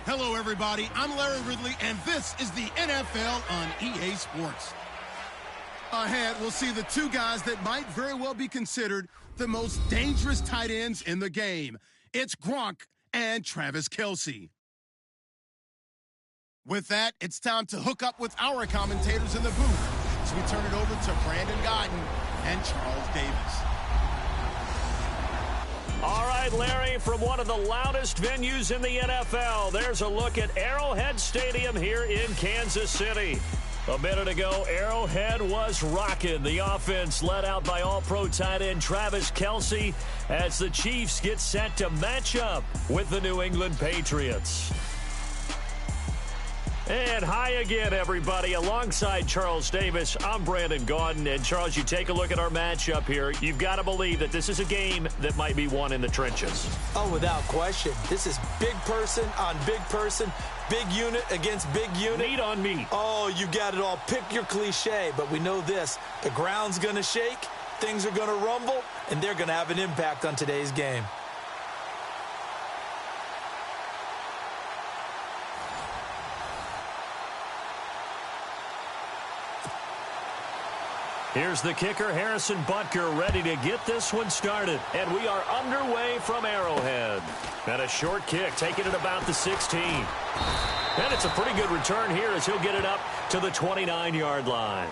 Hello, everybody. I'm Larry Ridley, and this is the NFL on EA Sports. Ahead, we'll see the two guys that might very well be considered the most dangerous tight ends in the game. It's Gronk and Travis Kelce. With that, it's time to hook up with our commentators in the booth as we turn it over to Brandon Gaudin and Charles Davis. All right, Larry, from one of the loudest venues in the NFL, there's a look at Arrowhead Stadium here in Kansas City. A minute ago, Arrowhead was rocking. The offense led out by all-pro tight end Travis Kelce as the Chiefs get set to match up with the New England Patriots. And hi again, everybody. Alongside Charles Davis, I'm Brandon Gaudin. And, Charles, you take a look at our matchup here. You've got to believe that this is a game that might be won in the trenches. Oh, without question. This is big person on big person, big unit against big unit. Meat on meat. Oh, you got it all. Pick your cliche, but we know this. The ground's going to shake, things are going to rumble, and they're going to have an impact on today's game. Here's the kicker, Harrison Butker, ready to get this one started. And we are underway from Arrowhead. And a short kick, taking it about the 16. And it's a pretty good return here as he'll get it up to the 29-yard line.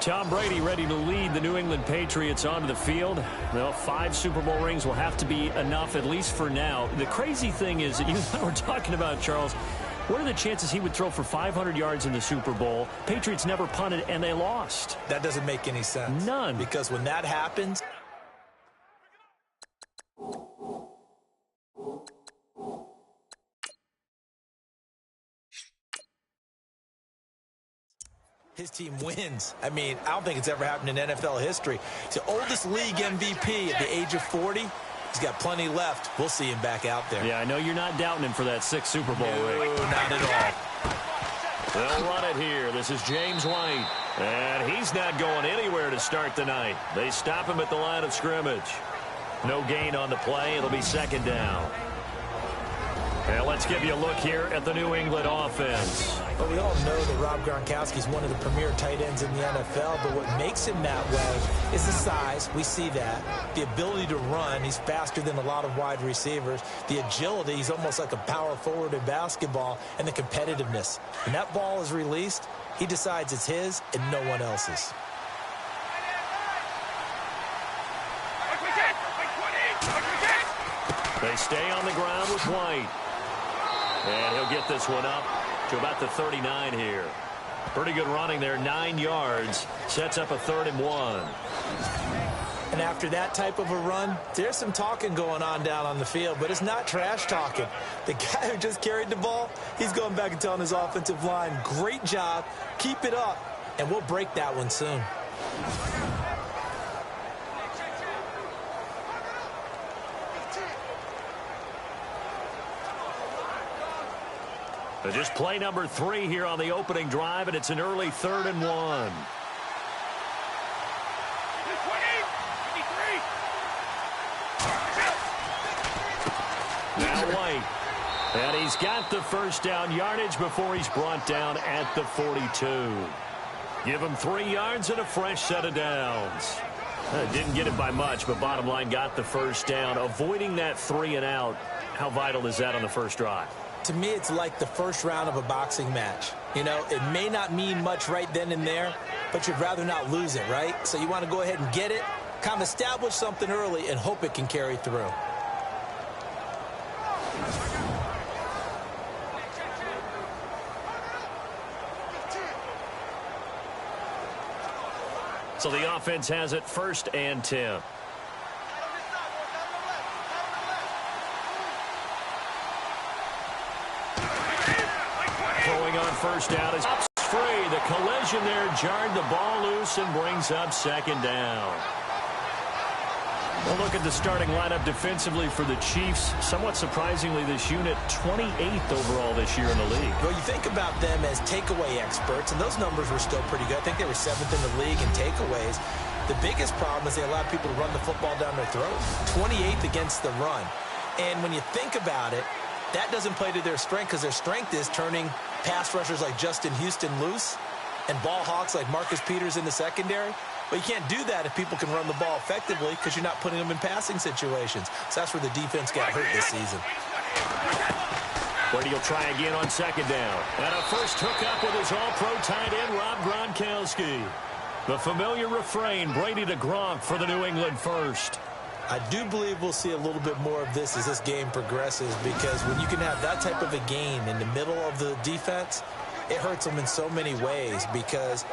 Tom Brady ready to lead the New England Patriots onto the field. Well, 5 Super Bowl rings will have to be enough, at least for now. The crazy thing is that you and I were talking about, Charles, what are the chances he would throw for 500 yards in the Super Bowl? Patriots never punted, and they lost. That doesn't make any sense. None. Because when that happens, his team wins. I mean, I don't think it's ever happened in NFL history. He's the oldest league MVP at the age of 40. He's got plenty left. We'll see him back out there. Yeah, I know you're not doubting him for that 6th Super Bowl ring. No, not at all. They'll run it here. This is James White. And he's not going anywhere to start the night. They stop him at the line of scrimmage. No gain on the play. It'll be 2nd down. And let's give you a look here at the New England offense. Well, we all know that Rob Gronkowski is one of the premier tight ends in the NFL, but what makes him that way is the size. We see that. The ability to run. He's faster than a lot of wide receivers. The agility. He's almost like a power forward in basketball. And the competitiveness. When that ball is released, he decides it's his and no one else's. They stay on the ground with White. And he'll get this one up to about the 39 here. Pretty good running there, 9 yards. Sets up a 3rd and 1. And after that type of a run, there's some talking going on down on the field, but it's not trash talking. The guy who just carried the ball, he's going back and telling his offensive line, great job, keep it up, and we'll break that one soon. Just play number 3 here on the opening drive, and it's an early 3rd and 1. Now White. And he's got the 1st down yardage before he's brought down at the 42. Give him 3 yards and a fresh set of downs. Didn't get it by much, but bottom line got the 1st down. Avoiding that 3 and out, how vital is that on the first drive? To me, it's like the first round of a boxing match. You know, it may not mean much right then and there, but you'd rather not lose it, right? So you want to go ahead and get it, kind of establish something early, and hope it can carry through. So the offense has it 1st and 10. Throwing on 1st down is free. The collision there jarred the ball loose and brings up 2nd down. We'll look at the starting lineup defensively for the Chiefs. Somewhat surprisingly, this unit 28th overall this year in the league. Well, you think about them as takeaway experts, and those numbers were still pretty good. I think they were 7th in the league in takeaways. The biggest problem is they allow people to run the football down their throat. 28th against the run. And when you think about it, that doesn't play to their strength because their strength is turning pass rushers like Justin Houston loose and ball hawks like Marcus Peters in the secondary. But you can't do that if people can run the ball effectively because you're not putting them in passing situations. So that's where the defense got hurt this season. Brady will try again on second down. And a first hookup with his all-pro tight end, Rob Gronkowski. The familiar refrain, Brady to Gronk for the New England first. I do believe we'll see a little bit more of this as this game progresses because when you can have that type of a gain in the middle of the defense, it hurts them in so many ways because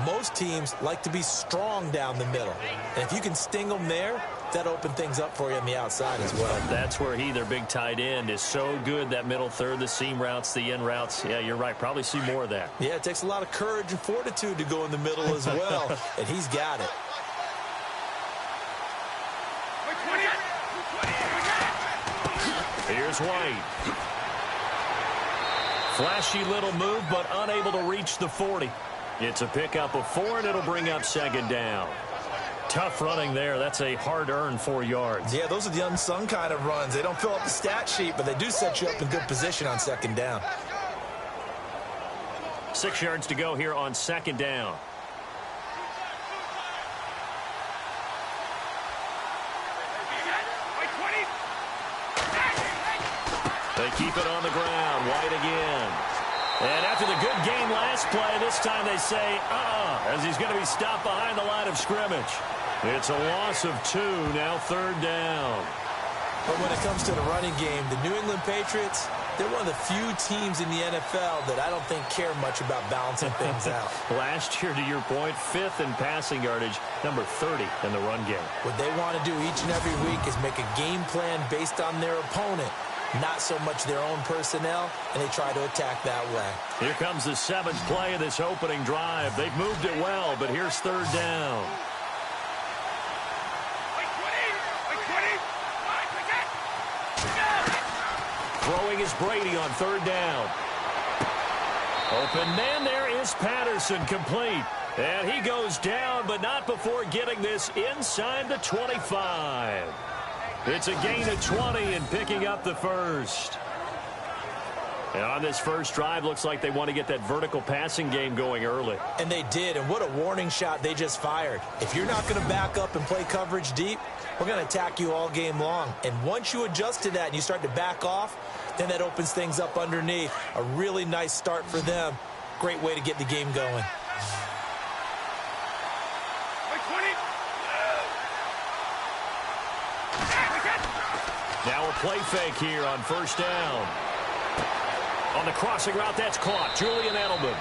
most teams like to be strong down the middle. And if you can sting them there, that opens things up for you on the outside as well. That's where their big tight end, is so good, that middle third, the seam routes, the in routes. Yeah, you're right. Probably see more of that. Yeah, it takes a lot of courage and fortitude to go in the middle as well, and he's got it. Here's White. Flashy little move, but unable to reach the 40. It's a pickup of 4, and it'll bring up second down. Tough running there. That's a hard-earned 4 yards. Yeah, those are the unsung kind of runs. They don't fill up the stat sheet, but they do set you up in good position on second down. 6 yards to go here on second down. They keep it on the ground. White again. And after the good game last play, this time they say, as he's going to be stopped behind the line of scrimmage. It's a loss of 2, now third down. But when it comes to the running game, the New England Patriots, they're one of the few teams in the NFL that I don't think care much about balancing things out. Last year, to your point, 5th in passing yardage, number 30 in the run game. What they want to do each and every week is make a game plan based on their opponent, not so much their own personnel, and they try to attack that way. Here comes the 7th play of this opening drive. They've moved it well, but here's third down. Throwing is Brady on third down. Open man, there is Patterson, complete. And he goes down, but not before getting this inside the 25. It's a gain of 20 and picking up the first. And on this first drive, looks like they want to get that vertical passing game going early. And they did, and what a warning shot they just fired. If you're not going to back up and play coverage deep, we're going to attack you all game long. And once you adjust to that and you start to back off, then that opens things up underneath. A really nice start for them. Great way to get the game going. Now a play fake here on first down. On the crossing route, that's caught. Julian Edelman.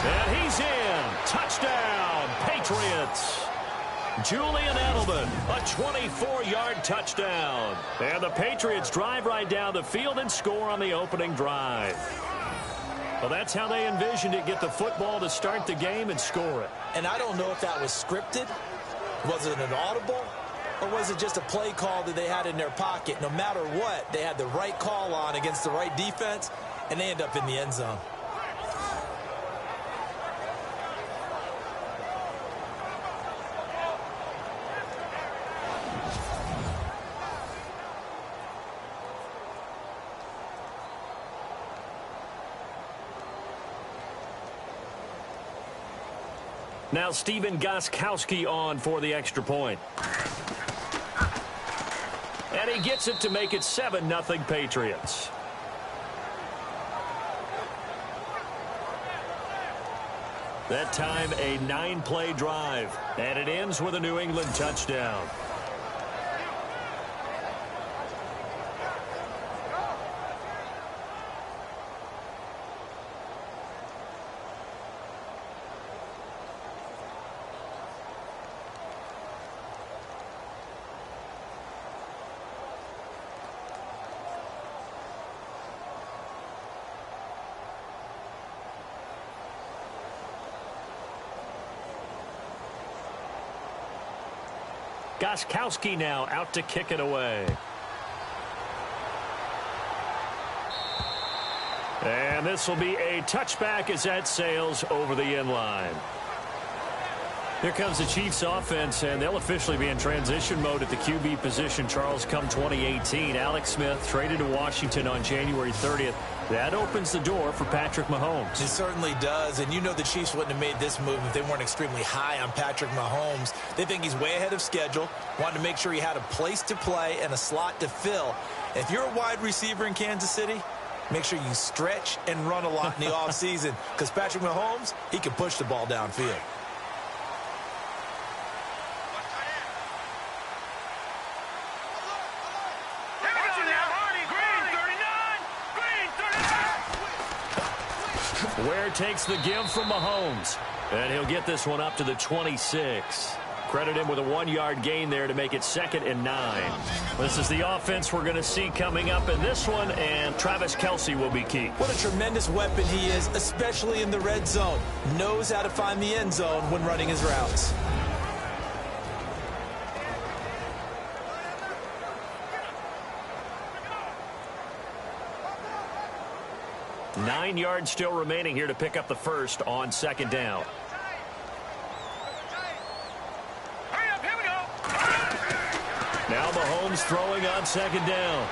And he's in. Touchdown, Patriots. Julian Edelman, a 24-yard touchdown. And the Patriots drive right down the field and score on the opening drive. Well, that's how they envisioned it. Get the football to start the game and score it. And I don't know if that was scripted. Was it an audible? Or was it just a play call that they had in their pocket? No matter what, they had the right call on against the right defense, and they end up in the end zone. Now Stephen Gostkowski on for the extra point. And he gets it to make it 7-0 Patriots. That time a 9-play drive. And it ends with a New England touchdown. Gostkowski now out to kick it away. And this will be a touchback as that sails over the end line. Here comes the Chiefs offense, and they'll officially be in transition mode at the QB position, Charles, come 2018. Alex Smith traded to Washington on January 30th. That opens the door for Patrick Mahomes. It certainly does, and you know the Chiefs wouldn't have made this move if they weren't extremely high on Patrick Mahomes. They think he's way ahead of schedule, wanted to make sure he had a place to play and a slot to fill. If you're a wide receiver in Kansas City, make sure you stretch and run a lot in the offseason, because Patrick Mahomes, he can push the ball downfield. Ware takes the give from Mahomes, and he'll get this one up to the 26. Credit him with a 1-yard gain there to make it 2nd and 9. This is the offense we're going to see coming up in this one, and Travis Kelce will be key. What a tremendous weapon he is, especially in the red zone. Knows how to find the end zone when running his routes. 9 yards still remaining here to pick up the first on 2nd down. Now Mahomes throwing on 2nd down.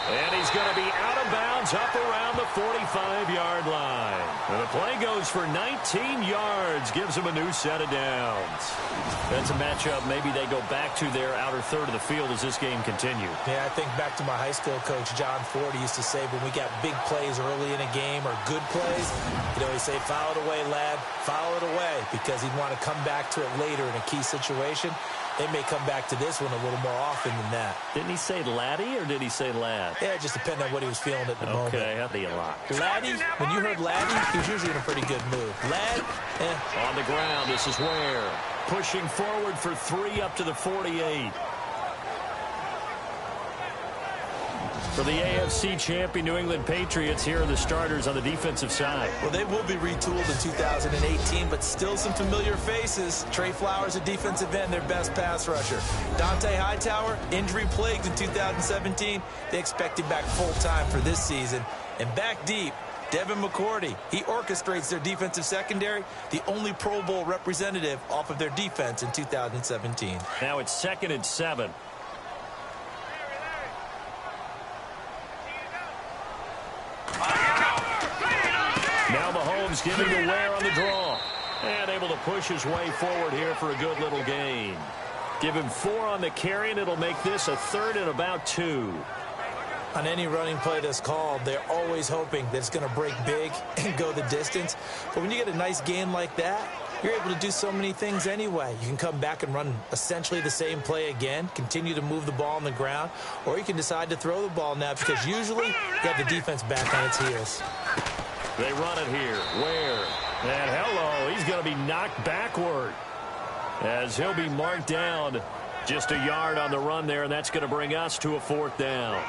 And he's going to be out of bounds up around the 45-yard line. And the play goes for 19 yards, gives him a new set of downs. That's a matchup maybe they go back to their outer third of the field as this game continues. Yeah, I think back to my high school coach, John Ford. He used to say when we got big plays early in a game or good plays, he'd always say, foul it away, lad, foul it away, because he'd want to come back to it later in a key situation. They may come back to this one a little more often than that. Didn't he say laddie or did he say lad? Yeah, it just depended on what he was feeling at the moment. Okay, that'd be a lot. Laddie, when you heard laddie, he was usually in a pretty good mood. Lad, On the ground, this is Ware. Pushing forward for 3 up to the 48. For the AFC champion New England Patriots, here are the starters on the defensive side. Well, they will be retooled in 2018, but still some familiar faces. Trey Flowers, a defensive end, their best pass rusher. Dante Hightower, injury plagued in 2017. They expect him back full-time for this season. And back deep, Devin McCourty. He orchestrates their defensive secondary, the only Pro Bowl representative off of their defense in 2017. Now it's 2nd and 7. Now Mahomes giving to Ware on the draw. And able to push his way forward here for a good little gain. Give him 4 on the carry, and it'll make this a 3rd and about 2. On any running play that's called, they're always hoping that it's going to break big and go the distance. But when you get a nice gain like that, you're able to do so many things anyway. You can come back and run essentially the same play again, continue to move the ball on the ground, or you can decide to throw the ball now because usually you have the defense back on its heels. They run it here. Ware. And hello, he's going to be knocked backward as he'll be marked down just a yard on the run there, and that's going to bring us to a 4th down.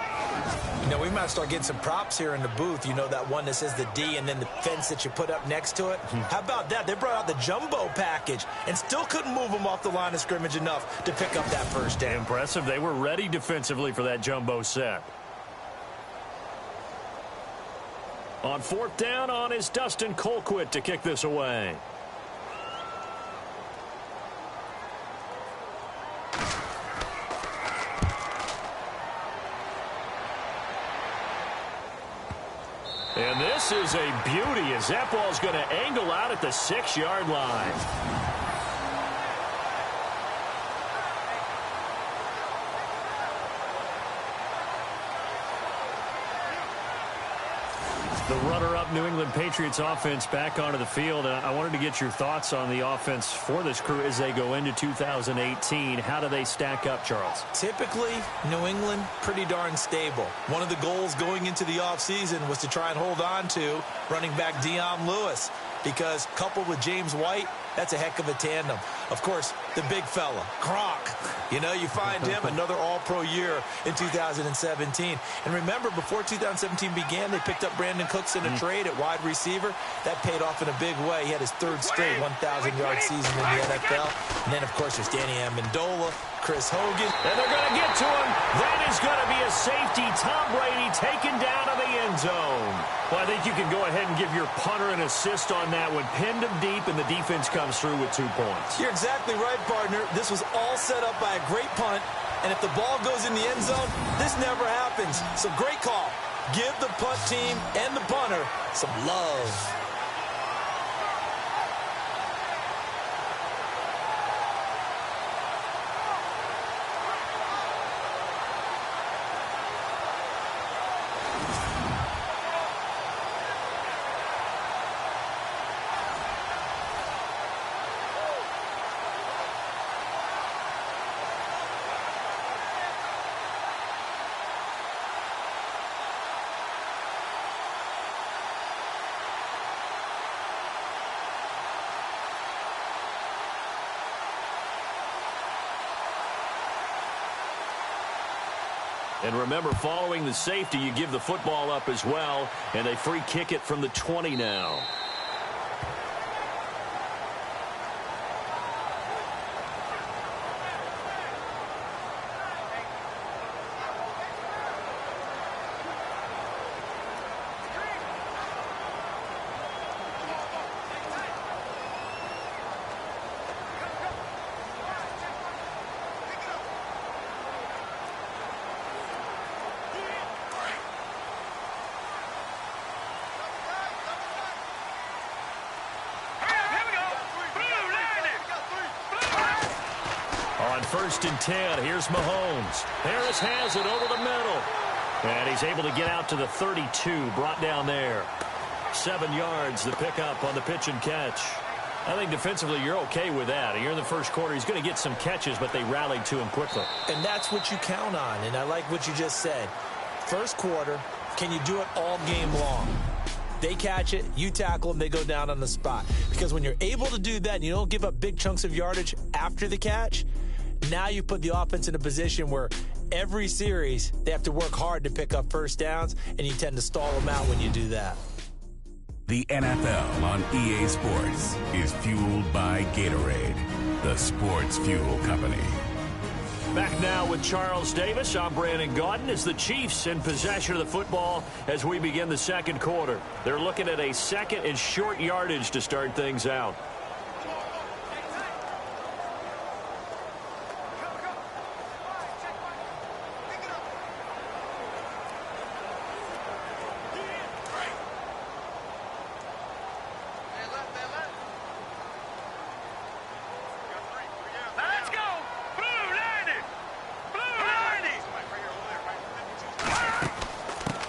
You know, we might start getting some props here in the booth. You know, that one that says the D and then the fence that you put up next to it. How about that? They brought out the jumbo package and still couldn't move them off the line of scrimmage enough to pick up that first down. Impressive. They were ready defensively for that jumbo set. On 4th down on is Dustin Colquitt to kick this away. And this is a beauty as that ball's going to angle out at the 6-yard line. The runner-up New England Patriots offense back onto the field. And I wanted to get your thoughts on the offense for this crew as they go into 2018. How do they stack up, Charles? Typically, New England, pretty darn stable. One of the goals going into the offseason was to try and hold on to running back Dion Lewis, because coupled with James White, that's a heck of a tandem. Of course, the big fella, Gronk. You know, you find him another all-pro year in 2017. And remember, before 2017 began, they picked up Brandon Cooks in a trade at wide receiver. That paid off in a big way. He had his 3rd straight 1,000-yard season in the NFL. And then, of course, there's Danny Amendola, Chris Hogan. And they're going to get to him. That is going to be a safety. Tom Brady taken down to the end zone. Well, I think you can go ahead and give your punter an assist on that one. Pinned him deep, and the defense comes through with 2 points. You're exactly right, partner. This was all set up by a great punt. And if the ball goes in the end zone, this never happens. So great call. Give the punt team and the punter some love. And remember, following the safety, you give the football up as well, and they free kick it from the 20 now. On 1st and 10, here's Mahomes. Harris has it over the middle. And he's able to get out to the 32, brought down there. 7 yards, the pickup on the pitch and catch. I think defensively you're okay with that. You're in the first quarter. He's going to get some catches, but they rallied to him quickly. And that's what you count on, and I like what you just said. First quarter, can you do it all game long? They catch it, you tackle them, they go down on the spot. Because when you're able to do that and you don't give up big chunks of yardage after the catch, now you put the offense in a position where every series they have to work hard to pick up first downs, and you tend to stall them out when you do that. The NFL on EA Sports is fueled by Gatorade, the sports fuel company. Back now with Charles Davis. I'm Brandon Gaudin. As the Chiefs in possession of the football as we begin the second quarter. They're looking at a second and short yardage to start things out.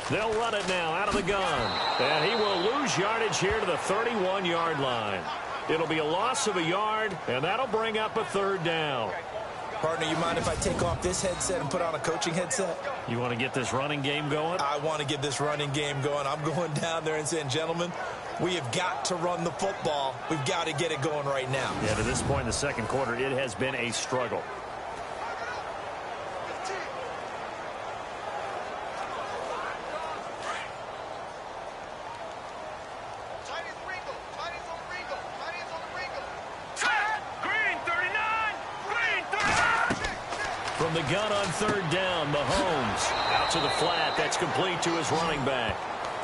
They'll run it now out of the gun. And he will lose yardage here to the 31-yard line. It'll be a loss of a yard, and that'll bring up a 3rd down. Partner, you mind if I take off this headset and put on a coaching headset? You want to get this running game going? I want to get this running game going. I'm going down there and saying, gentlemen, we have got to run the football. We've got to get it going right now. Yeah, to this point in the second quarter, it has been a struggle. From the gun on 3rd down, Mahomes out to the flat. That's complete to his running back.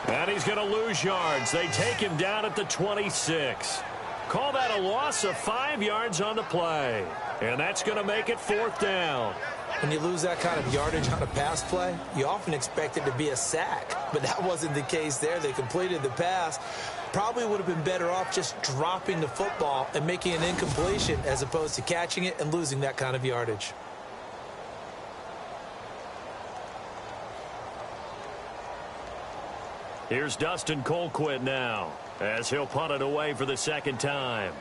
And he's going to lose yards. They take him down at the 26. Call that a loss of 5 yards on the play. And that's going to make it 4th down. When you lose that kind of yardage on a pass play, you often expect it to be a sack. But that wasn't the case there. They completed the pass. Probably would have been better off just dropping the football and making an incompletion as opposed to catching it and losing that kind of yardage. Here's Dustin Colquitt now as he'll punt it away for the 2nd time.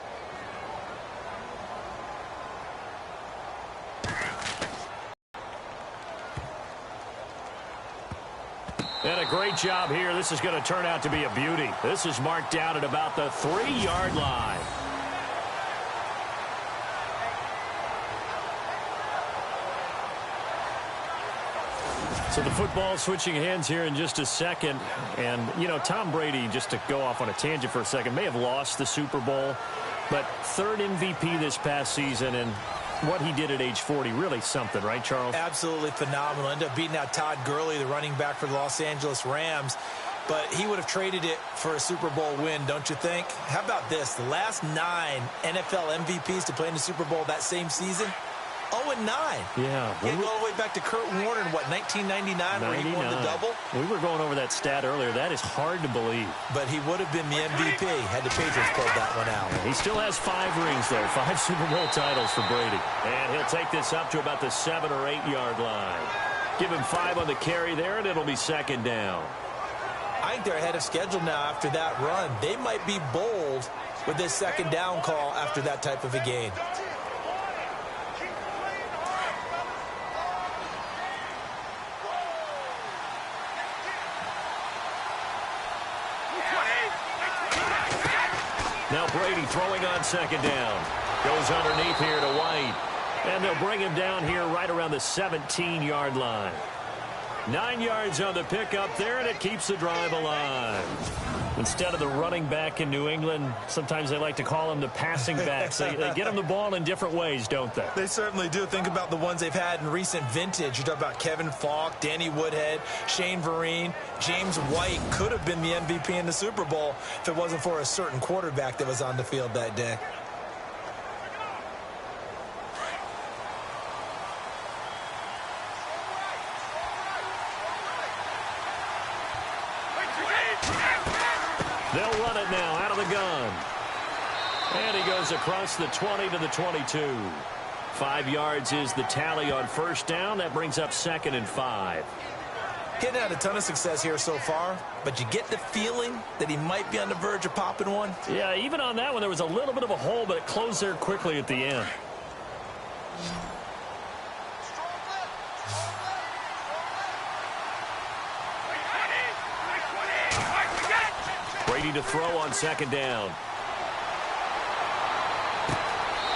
And a great job here. This is going to turn out to be a beauty. This is marked down at about the 3-yard line. So the football switching hands here in just a second. And, you know, Tom Brady, just to go off on a tangent for a second, may have lost the Super Bowl, but 3rd MVP this past season. And what he did at age 40, really something, right, Charles? Absolutely phenomenal. Ended up beating out Todd Gurley, the running back for the Los Angeles Rams. But he would have traded it for a Super Bowl win, don't you think? How about this? The last 9 NFL MVPs to play in the Super Bowl that same season, 0-9. Yeah. We go all the way back to Kurt Warner in, 1999, where he won the double? We were going over that stat earlier. That is hard to believe. But he would have been the MVP had the Patriots pulled that one out. He still has 5 rings, though. 5 Super Bowl titles for Brady. And he'll take this up to about the 7 or 8 yard line. Give him 5 on the carry there, and it'll be second down. I think they're ahead of schedule now after that run. They might be bold with this second down call after that type of a gain. Now Brady throwing on second down. Goes underneath here to White. And they'll bring him down here right around the 17-yard line. 9 yards on the pickup there, and it keeps the drive alive. Instead of the running back in New England, sometimes they like to call them the passing backs. They get them the ball in different ways, don't they? They certainly do. Think about the ones they've had in recent vintage. You talk about Kevin Falk, Danny Woodhead, Shane Vereen, James White could have been the MVP in the Super Bowl if it wasn't for a certain quarterback that was on the field that day. They'll run it now out of the gun. And he goes across the 20 to the 22. 5 yards is the tally on first down. That brings up 2nd and 5. Getting had a ton of success here so far, but you get the feeling that he might be on the verge of popping one. Yeah, even on that one, there was a little bit of a hole, but it closed there quickly at the end. Brady to throw on second down.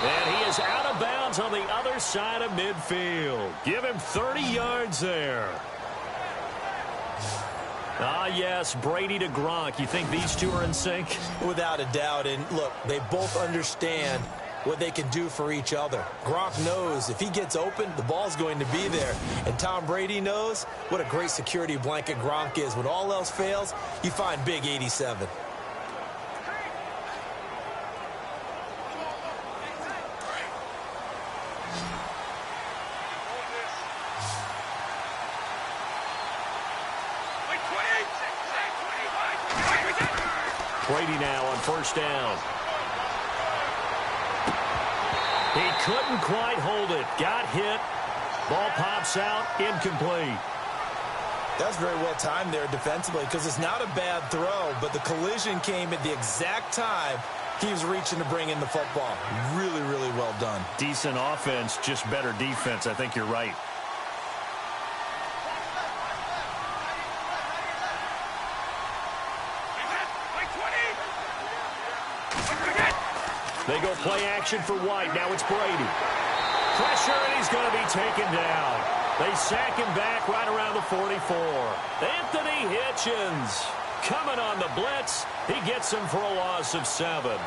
And he is out of bounds on the other side of midfield. Give him 30 yards there. Ah, yes, Brady to Gronk. You think these two are in sync? Without a doubt. And look, they both understand what they can do for each other. Gronk knows if he gets open, the ball's going to be there. And Tom Brady knows what a great security blanket Gronk is. When all else fails, you find Big 87. Brady now on first down. He couldn't quite hold it. Got hit. Ball pops out. Incomplete. That's very well timed there defensively because it's not a bad throw, but the collision came at the exact time he was reaching to bring in the football. Really, really well done. Decent offense, just better defense. I think you're right. They go play action for White. Now it's Brady. Pressure, and he's going to be taken down. They sack him back right around the 44. Anthony Hitchens coming on the blitz. He gets him for a loss of 7.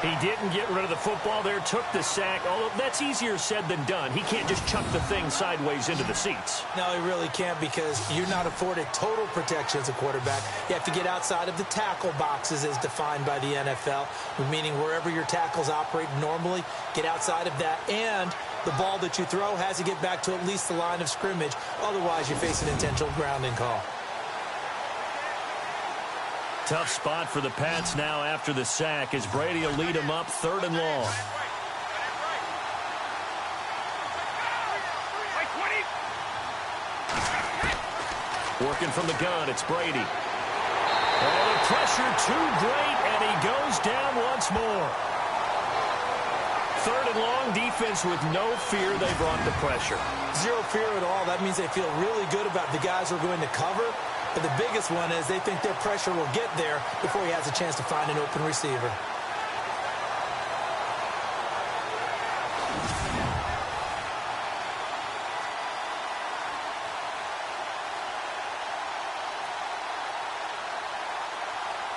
He didn't get rid of the football there, took the sack. Although that's easier said than done. He can't just chuck the thing sideways into the seats. No, he really can't because you're not afforded total protection as a quarterback. You have to get outside of the tackle boxes as defined by the NFL, meaning wherever your tackles operate normally, get outside of that. And the ball that you throw has to get back to at least the line of scrimmage. Otherwise, you face an intentional grounding call. Tough spot for the Pats now after the sack as Brady will lead them up 3rd and long. Working from the gun, it's Brady. Oh, the pressure too great, and he goes down once more. 3rd and long, defense with no fear. They brought the pressure. Zero fear at all. That means they feel really good about the guys who are going to cover. But the biggest one is they think their pressure will get there before he has a chance to find an open receiver.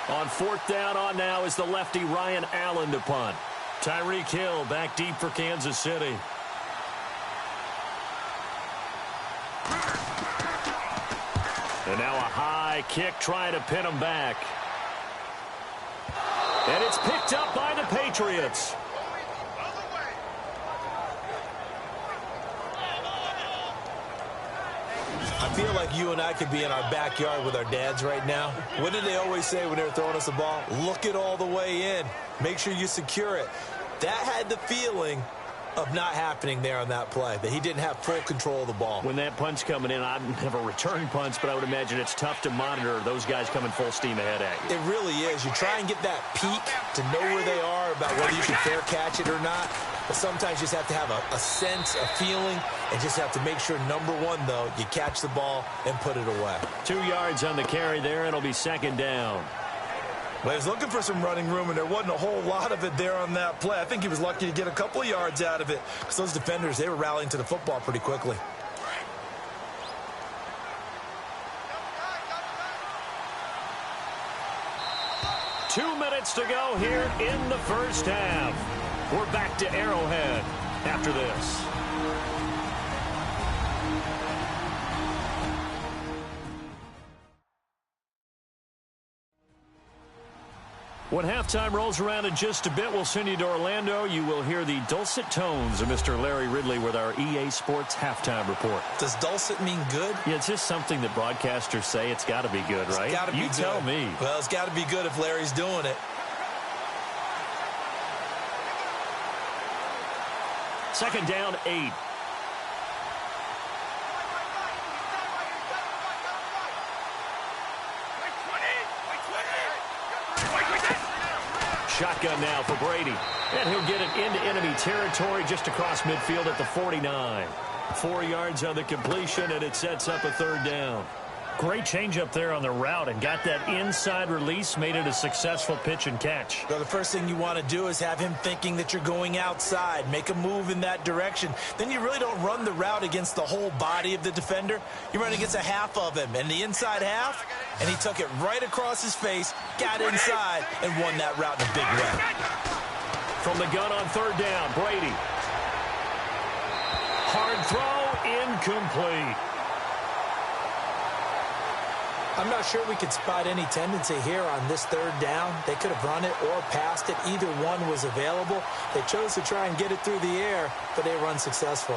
On 4th down on now is the lefty Ryan Allen to punt. Tyreek Hill back deep for Kansas City. High kick trying to pin him back. And it's picked up by the Patriots. I feel like you and I could be in our backyard with our dads right now. What did they always say when they were throwing us the ball? Look it all the way in. Make sure you secure it. That had the feeling of not happening there on that play, that he didn't have full control of the ball. When that punch coming in, I'd never return punch, but I would imagine it's tough to monitor those guys coming full steam ahead at you. It really is. You try and get that peek to know where they are, about whether you should fair catch it or not. But sometimes you just have to have a sense, a feeling, and just have to make sure, number one, though, you catch the ball and put it away. 2 yards on the carry there. It'll be second down. Well, he was looking for some running room, and there wasn't a whole lot of it there on that play. I think he was lucky to get a couple of yards out of it, because those defenders, they were rallying to the football pretty quickly. Two minutes to go here in the first half. We're back to Arrowhead after this. When halftime rolls around in just a bit, we'll send you to Orlando. You will hear the dulcet tones of Mr. Larry Ridley with our EA Sports halftime report. Does dulcet mean good? Yeah, it's just something that broadcasters say. It's got to be good, right? It's got to be good. You tell me. Well, it's got to be good if Larry's doing it. Second down, 8. Shotgun now for Brady. And he'll get it into enemy territory just across midfield at the 49. 4 yards on the completion, and it sets up a third down. Great change up there on the route and got that inside release, made it a successful pitch and catch. So the first thing you want to do is have him thinking that you're going outside, make a move in that direction. Then you really don't run the route against the whole body of the defender. You run against a half of him, and the inside half, and he took it right across his face, got inside, and won that route in a big way. From the gun on third down, Brady. Hard throw, incomplete. I'm not sure we could spot any tendency here on this third down. They could have run it or passed it. Either one was available. They chose to try and get it through the air, but they were unsuccessful.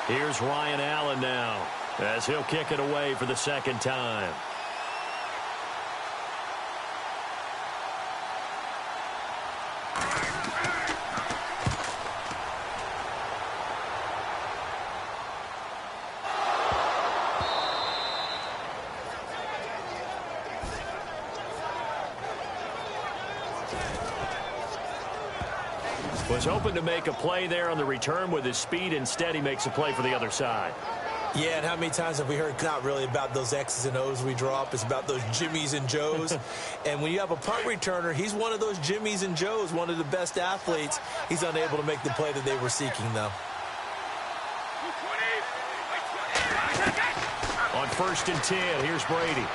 Here's Ryan Allen now, as he'll kick it away for the second time. Was hoping to make a play there on the return with his speed. Instead, he makes a play for the other side. Yeah, and how many times have we heard not really about those X's and O's we draw up. It's about those Jimmies and Joes. And when you have a punt returner, he's one of those Jimmies and Joes, one of the best athletes. He's unable to make the play that they were seeking, though. On 1st and 10, here's Brady.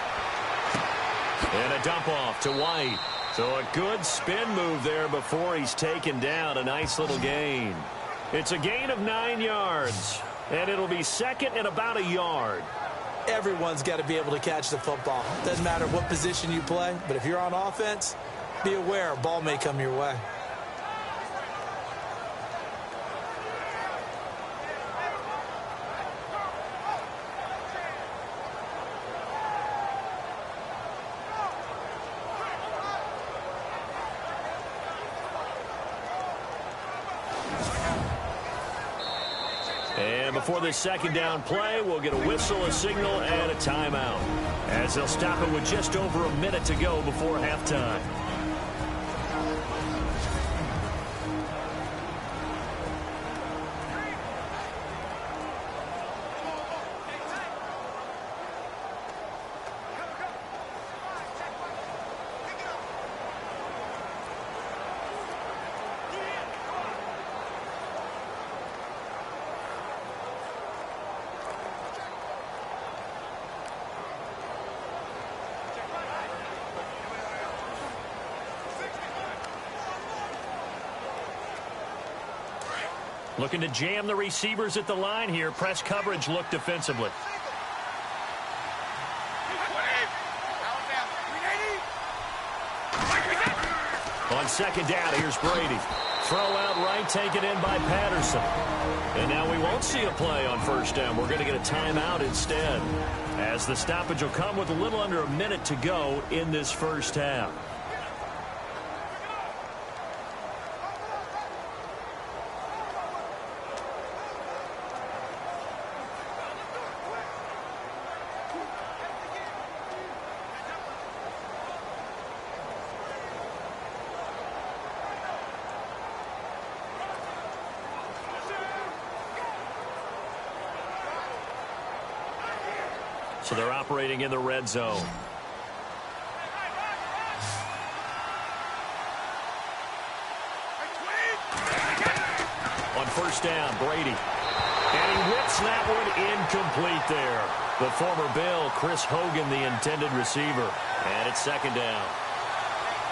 And a dump off to White. So a good spin move there before he's taken down. A nice little gain. It's a gain of 9 yards. And it'll be second and about a yard. Everyone's got to be able to catch the football. Doesn't matter what position you play, but if you're on offense, be aware a ball may come your way. And before this second down play, we'll get a whistle, a signal, and a timeout, as they'll stop it with just over a minute to go before halftime. Looking to jam the receivers at the line here. Press coverage look defensively. On second down, here's Brady. Throw out right, taken in by Patterson. And now we won't see a play on first down. We're going to get a timeout instead, as the stoppage will come with a little under a minute to go in this first half. So they're operating in the red zone. On first down, Brady. And he whips that one incomplete there. The former Bill, Chris Hogan, the intended receiver. And it's second down.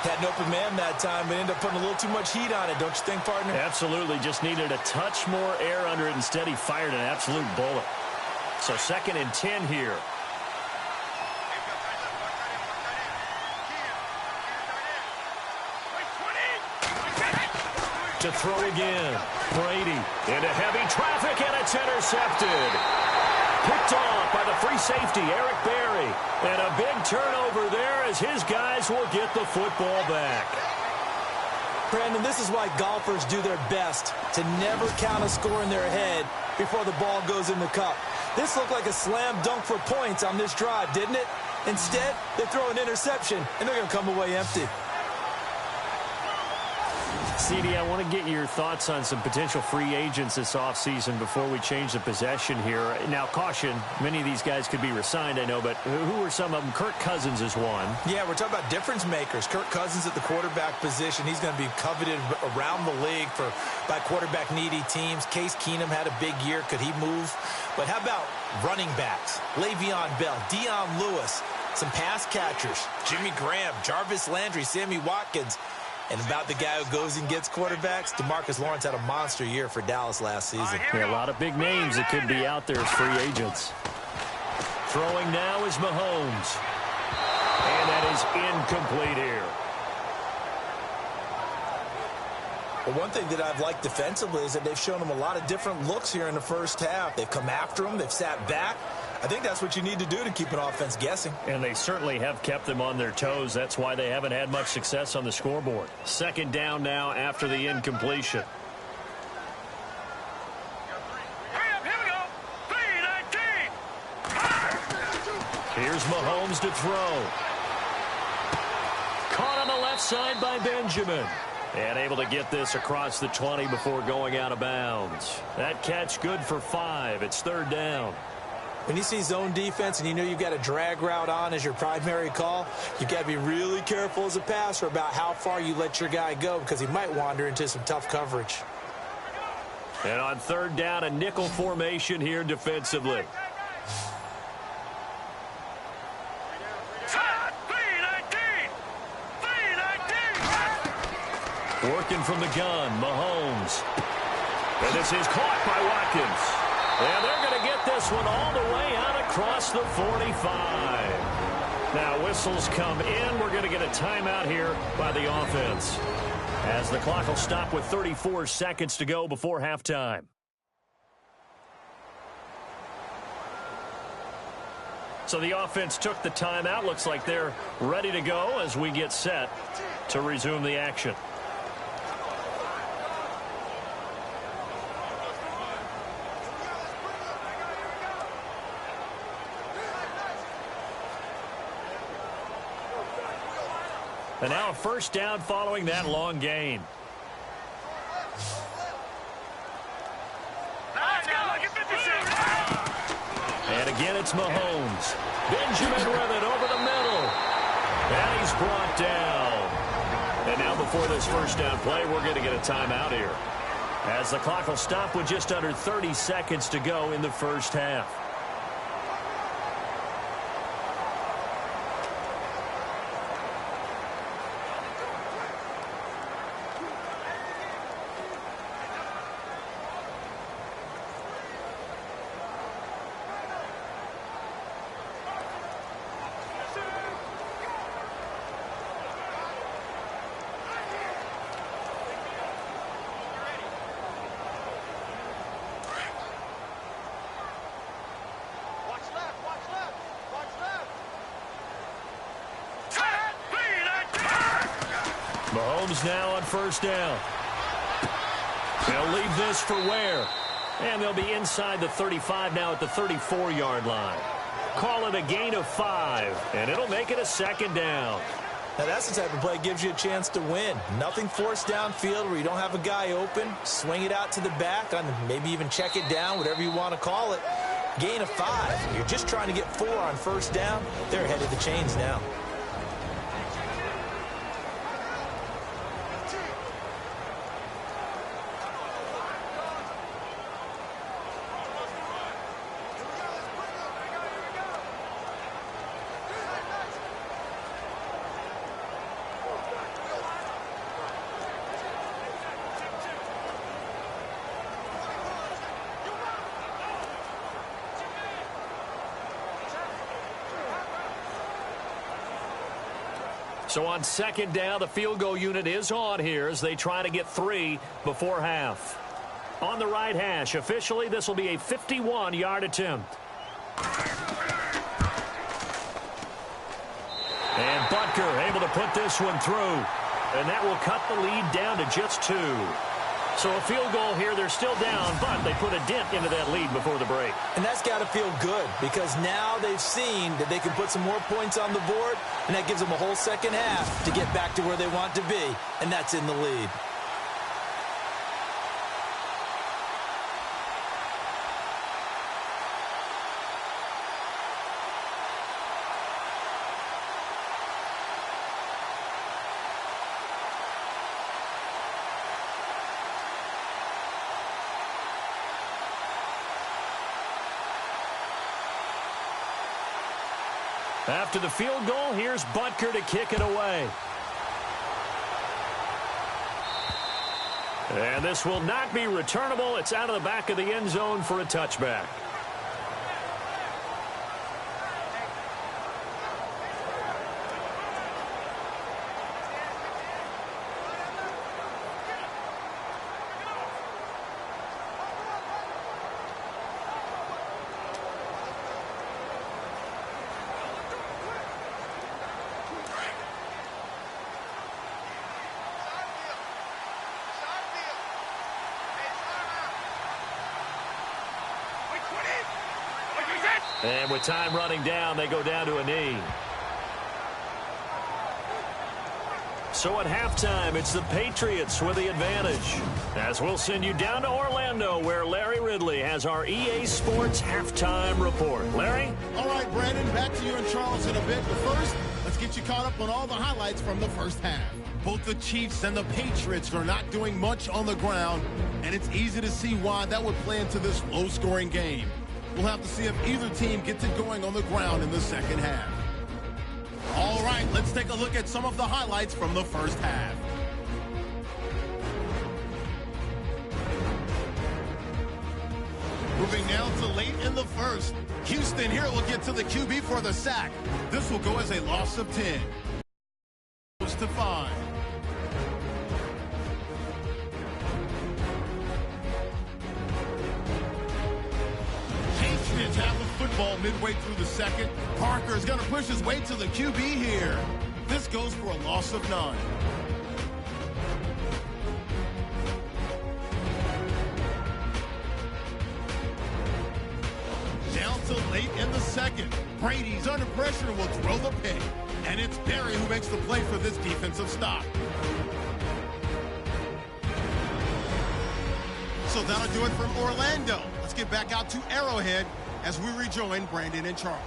Had an open man that time, but ended up putting a little too much heat on it, don't you think, partner? Absolutely. Just needed a touch more air under it. Instead, he fired an absolute bullet. So second and 10 here. To throw again. Brady into heavy traffic, and it's intercepted. Picked off by the free safety, Eric Berry. And a big turnover there as his guys will get the football back. Brandon, this is why golfers do their best to never count a score in their head before the ball goes in the cup. This looked like a slam dunk for points on this drive, didn't it? Instead, they throw an interception, and they're going to come away empty. CD, I want to get your thoughts on some potential free agents this offseason before we change the possession here. Now, caution, many of these guys could be re-signed, I know, but who are some of them? Kirk Cousins is one. Yeah, we're talking about difference makers. Kirk Cousins at the quarterback position. He's going to be coveted around the league by quarterback-needy teams. Case Keenum had a big year. Could he move? But how about running backs? Le'Veon Bell, Dion Lewis, some pass catchers, Jimmy Graham, Jarvis Landry, Sammy Watkins. And about the guy who goes and gets quarterbacks, DeMarcus Lawrence had a monster year for Dallas last season. Yeah, a lot of big names that could be out there as free agents. Throwing now is Mahomes. And that is incomplete here. Well, one thing that I've liked defensively is that they've shown him a lot of different looks here in the first half. They've come after him. They've sat back. I think that's what you need to do to keep an offense guessing. And they certainly have kept them on their toes. That's why they haven't had much success on the scoreboard. Second down now after the incompletion. Here's Mahomes to throw. Caught on the left side by Benjamin. And able to get this across the 20 before going out of bounds. That catch good for 5. It's third down. When you see zone defense and you know you've got a drag route on as your primary call, you've got to be really careful as a passer about how far you let your guy go because he might wander into some tough coverage. And on third down, a nickel formation here defensively. Working from the gun, Mahomes. And this is caught by Watkins. And they're going to get this one all the way out across the 45. Now whistles come in. We're going to get a timeout here by the offense, as the clock will stop with 34 seconds to go before halftime. So the offense took the timeout. Looks like they're ready to go as we get set to resume the action. And now a first down following that long gain. And again, it's Mahomes. Benjamin with it over the middle. And he's brought down. And now before this first down play, we're going to get a timeout here, as the clock will stop with just under 30 seconds to go in the first half. Mahomes now on first down. They'll leave this for Ware. And they'll be inside the 35 now at the 34-yard line. Call it a gain of 5, and it'll make it a second down. Now, that's the type of play that gives you a chance to win. Nothing forced downfield where you don't have a guy open. Swing it out to the back, maybe even check it down, whatever you want to call it. Gain of 5. You're just trying to get 4 on first down. They're ahead of the chains now. So on second down, the field goal unit is on here as they try to get 3 before half. On the right hash, officially, this will be a 51-yard attempt. And Butker able to put this one through. And that will cut the lead down to just 2. So a field goal here, they're still down, but they put a dent into that lead before the break. And that's got to feel good because now they've seen that they can put some more points on the board, and that gives them a whole second half to get back to where they want to be, and that's in the lead. After the field goal, here's Butker to kick it away. And this will not be returnable. It's out of the back of the end zone for a touchback. And with time running down, they go down to a knee. So at halftime, it's the Patriots with the advantage. As we'll send you down to Orlando, where Larry Ridley has our EA Sports halftime report. Larry? All right, Brandon, back to you and Charles in a bit. But first, let's get you caught up on all the highlights from the first half. Both the Chiefs and the Patriots are not doing much on the ground, and it's easy to see why that would play into this low-scoring game. We'll have to see if either team gets it going on the ground in the second half. All right, let's take a look at some of the highlights from the first half. Moving now to late in the first. Houston here will get to the QB for the sack. This will go as a loss of 10. Goes to 5. Patriots have the football midway through the second. Parker is going to push his way to the QB here. This goes for a loss of 9. Down to late in the second. Brady's under pressure and will throw the pick. And it's Barry who makes the play for this defensive stop. So that'll do it from Orlando. Let's get back out to Arrowhead as we rejoin Brandon and Charles.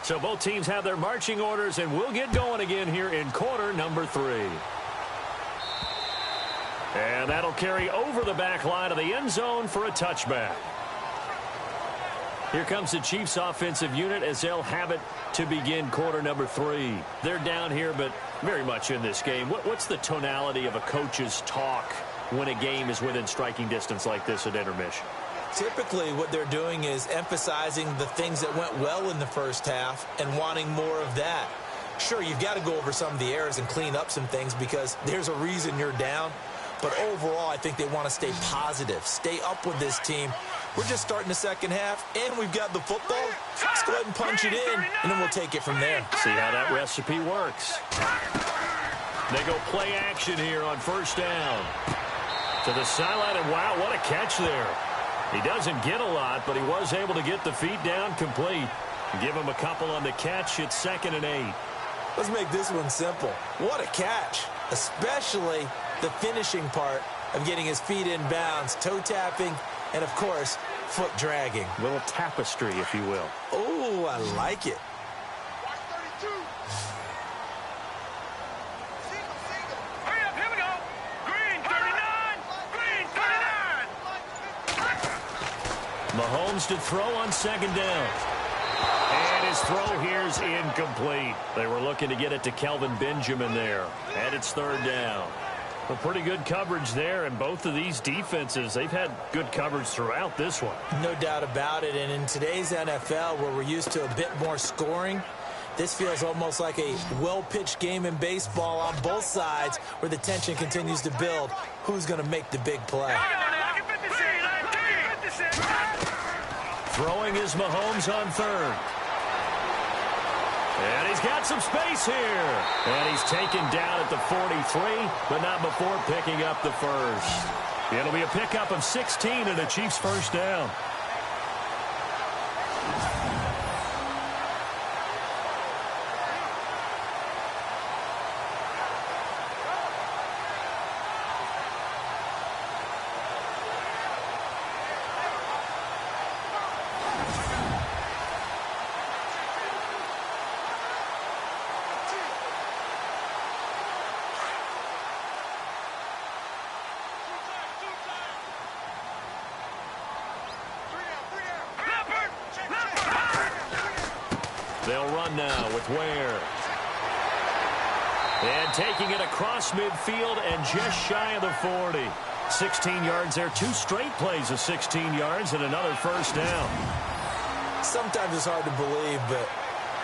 So both teams have their marching orders, and we'll get going again here in quarter number 3. And that'll carry over the back line of the end zone for a touchback. Here comes the Chiefs offensive unit as they'll have it to begin quarter number 3. They're down here, but very much in this game. What's the tonality of a coach's talk when a game is within striking distance like this at intermission? Typically, what they're doing is emphasizing the things that went well in the first half and wanting more of that. Sure, you've got to go over some of the errors and clean up some things because there's a reason you're down. But overall, I think they want to stay positive, stay up with this team. We're just starting the second half, and we've got the football. Let's go ahead and punch it in, and then we'll take it from there. See how that recipe works. They go play action here on first down. To the sideline, and wow, what a catch there. He doesn't get a lot, but he was able to get the feet down complete. Give him a couple on the catch. It's 2nd and 8. Let's make this one simple. What a catch, especially the finishing part of getting his feet in bounds, toe tapping, and, of course, foot dragging. A little tapestry, if you will. Oh, I like it. Hurry up, here we go. Green 39. Green 39. Mahomes to throw on 2nd down. And his throw here's incomplete. They were looking to get it to Kelvin Benjamin there. And it's 3rd down. Well, pretty good coverage there, and both of these defenses, they've had good coverage throughout this one. No doubt about it, and in today's NFL, where we're used to a bit more scoring, this feels almost like a well-pitched game in baseball on both sides where the tension continues to build. Who's going to make the big play? Throwing is Mahomes on 3rd. And he's got some space here. And he's taken down at the 43, but not before picking up the first. It'll be a pickup of 16 and a Chiefs first down. They'll run now with Ware. And taking it across midfield and just shy of the 40. 16 yards there. 2 straight plays of 16 yards and another first down. Sometimes it's hard to believe, but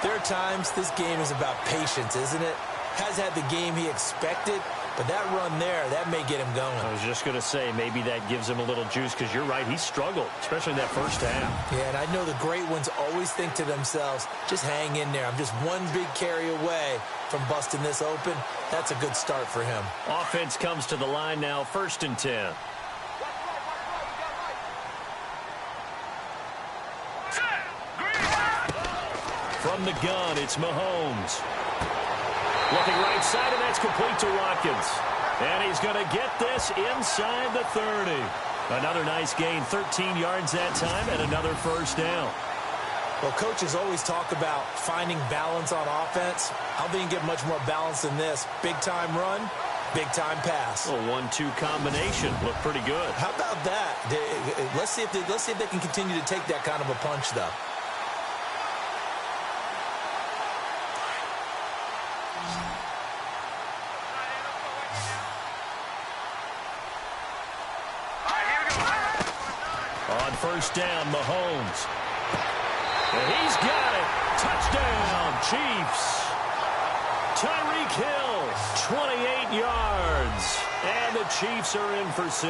there are times this game is about patience, isn't it? Has had the game he expected, but that run there, that may get him going. I was just going to say, maybe that gives him a little juice because you're right, he struggled, especially in that first half. Yeah, and I know the great ones always think to themselves, just hang in there. I'm just one big carry away from busting this open. That's a good start for him. Offense comes to the line now, 1st and 10. From the gun, it's Mahomes. Looking right side, and that's complete to Watkins. And he's going to get this inside the 30. Another nice gain, 13 yards that time, and another first down. Well, coaches always talk about finding balance on offense. How they can get much more balance than this? Big-time run, big-time pass. A 1-2 combination. Looked pretty good. How about that? Let's see if they can continue to take that kind of a punch, though. On first down, Mahomes. And he's got it. Touchdown, Chiefs. Tyreek Hill, 28 yards. And the Chiefs are in for 6.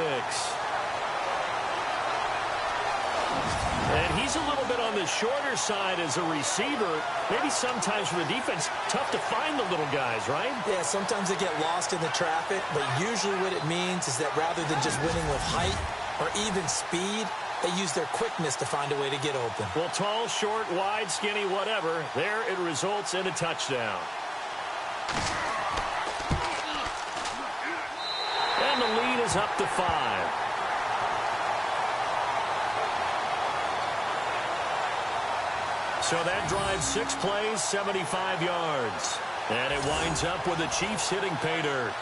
And he's a little bit on the shorter side as a receiver. Maybe sometimes for the defense, tough to find the little guys, right? Yeah, sometimes they get lost in the traffic, but usually what it means is that rather than just winning with height or even speed, they use their quickness to find a way to get open. Well, tall, short, wide, skinny, whatever, there it results in a touchdown. And the lead is up to 5. So that drives 6 plays, 75 yards. And it winds up with the Chiefs hitting pay dirt.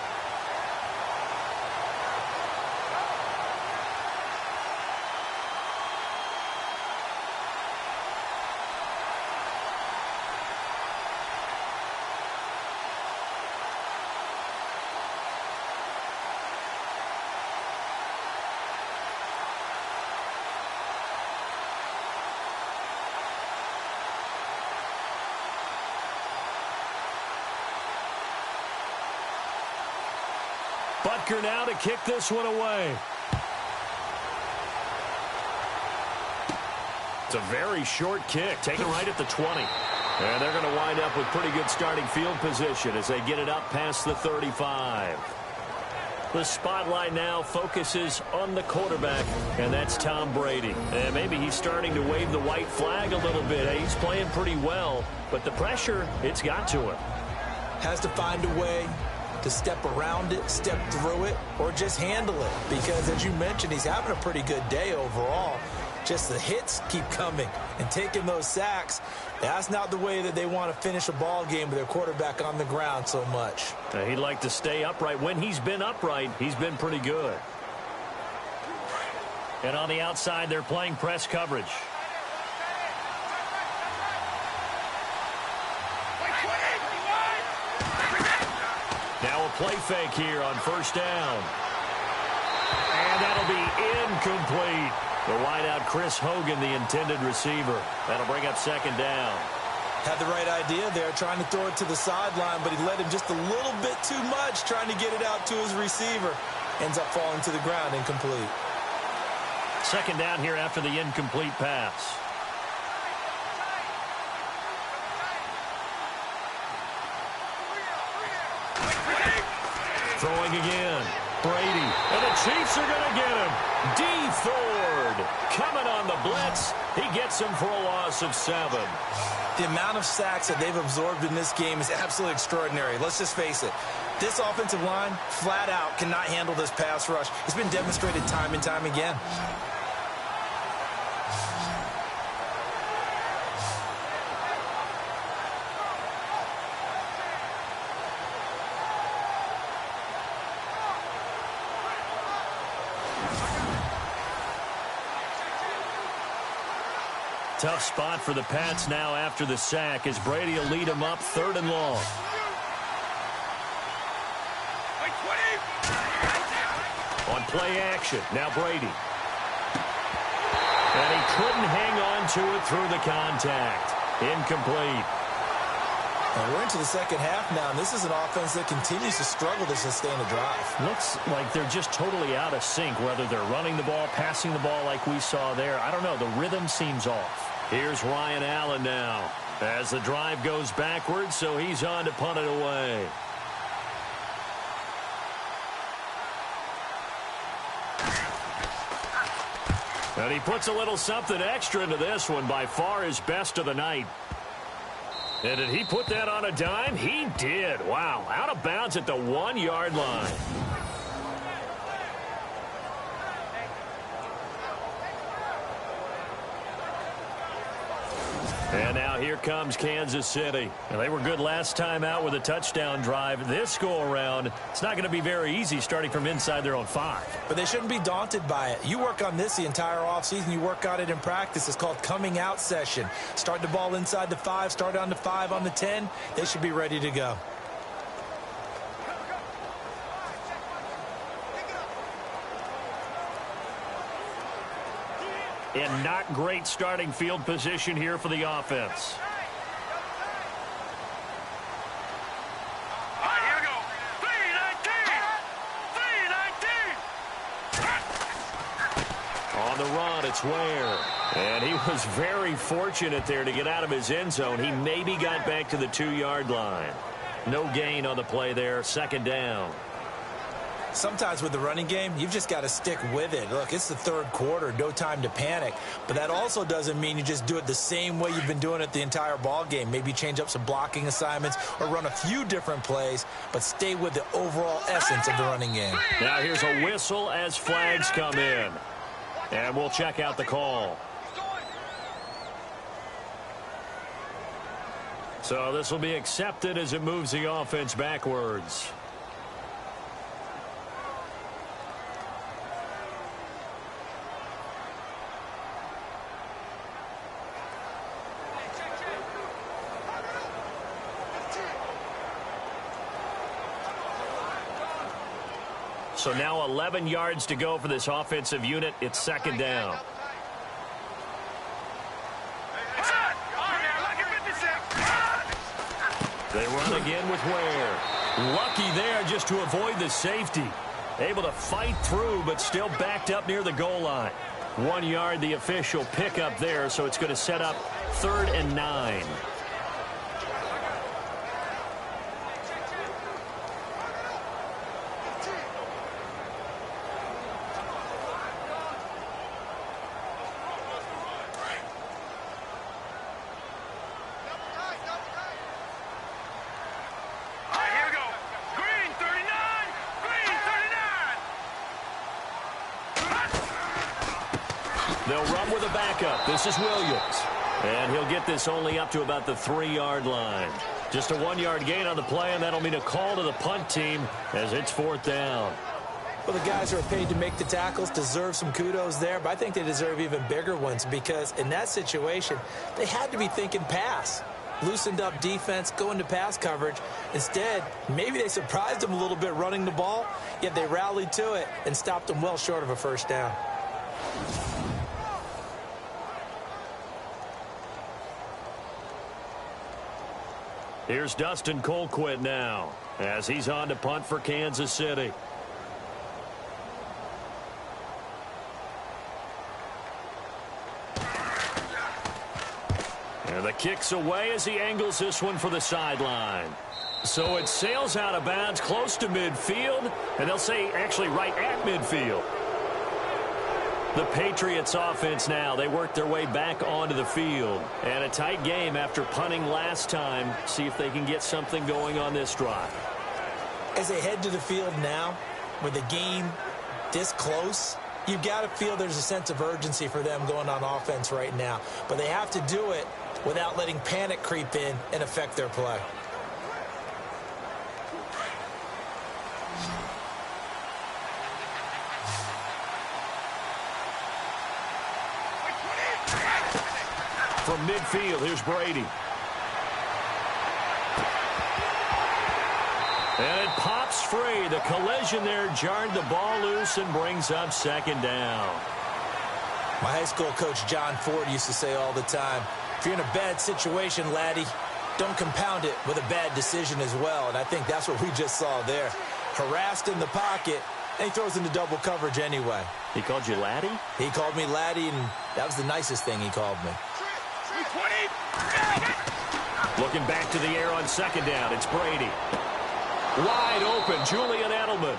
Butker now to kick this one away. It's a very short kick, taken right at the 20. And they're going to wind up with pretty good starting field position as they get it up past the 35. The spotlight now focuses on the quarterback, and that's Tom Brady. And maybe he's starting to wave the white flag a little bit. He's playing pretty well, but the pressure, it's got to him. Has to find a way to step around it, step through it, or just handle it. Because, as you mentioned, he's having a pretty good day overall. Just the hits keep coming and taking those sacks. That's not the way that they want to finish a ball game with their quarterback on the ground so much. He'd like to stay upright. When he's been upright, he's been pretty good. And on the outside, they're playing press coverage. Now a play fake here on first down. And that'll be incomplete. The wideout, Chris Hogan, the intended receiver. That'll bring up second down. Had the right idea there, trying to throw it to the sideline, but he let him just a little bit too much, trying to get it out to his receiver. Ends up falling to the ground, incomplete. Second down here after the incomplete pass. Throwing again. Brady. And the Chiefs are going to get him. D. Ford coming on the blitz. He gets him for a loss of 7. The amount of sacks that they've absorbed in this game is absolutely extraordinary. Let's just face it. This offensive line, flat out, cannot handle this pass rush. It's been demonstrated time and time again. Tough spot for the Pats now after the sack as Brady will lead them up 3rd and long. On play action, now Brady. And he couldn't hang on to it through the contact. Incomplete. And we're into the second half now, and this is an offense that continues to struggle to sustain a drive. Looks like they're just totally out of sync, whether they're running the ball, passing the ball like we saw there. I don't know. The rhythm seems off. Here's Ryan Allen now as the drive goes backwards, so he's on to punt it away. And he puts a little something extra into this one, by far his best of the night. And did he put that on a dime? He did. Wow. Out of bounds at the 1-yard line. And now here comes Kansas City. And they were good last time out with a touchdown drive. This go-around, it's not going to be very easy starting from inside their own 5. But they shouldn't be daunted by it. You work on this the entire offseason. You work on it in practice. It's called coming out session. Start the ball inside the 5, start on the 5 on the 10. They should be ready to go. And not great starting field position here for the offense. All right, here we go. 3-19. On the run, it's Ware. And he was very fortunate there to get out of his end zone. He maybe got back to the 2-yard line. No gain on the play there. Second down. Sometimes with the running game, you've just got to stick with it. Look, it's the 3rd quarter, no time to panic. But that also doesn't mean you just do it the same way you've been doing it the entire ball game. Maybe change up some blocking assignments or run a few different plays, but stay with the overall essence of the running game. Now here's a whistle as flags come in. And we'll check out the call. So this will be accepted as it moves the offense backwards. So now 11 yards to go for this offensive unit. It's second down. They run again with Ware. Lucky there just to avoid the safety. Able to fight through, but still backed up near the goal line. 1 yard, the official pickup there, so it's going to set up 3rd and 9. They'll run with a backup. This is Williams. And he'll get this only up to about the 3-yard line. Just a 1-yard gain on the play, and that'll mean a call to the punt team as it's 4th down. Well, the guys who are paid to make the tackles deserve some kudos there, but I think they deserve even bigger ones because in that situation, they had to be thinking pass. Loosened up defense, going to pass coverage. Instead, maybe they surprised them a little bit running the ball, yet they rallied to it and stopped them well short of a 1st down. Here's Dustin Colquitt now as he's on to punt for Kansas City. And the kick's away as he angles this one for the sideline. So it sails out of bounds close to midfield, and they'll say actually right at midfield. The Patriots offense now, they work their way back onto the field. And a tight game after punting last time. See if they can get something going on this drive. As they head to the field now, with the game this close, you've got to feel there's a sense of urgency for them going on offense right now. But they have to do it without letting panic creep in and affect their play. From midfield, here's Brady. And it pops free. The collision there jarred the ball loose and brings up 2nd down. My high school coach, John Ford, used to say all the time, if you're in a bad situation, laddie, don't compound it with a bad decision as well. And I think that's what we just saw there. Harassed in the pocket, and he throws into double coverage anyway. He called you laddie? He called me laddie, and that was the nicest thing he called me. Looking back to the air on 2nd down, it's Brady. Wide open, Julian Edelman.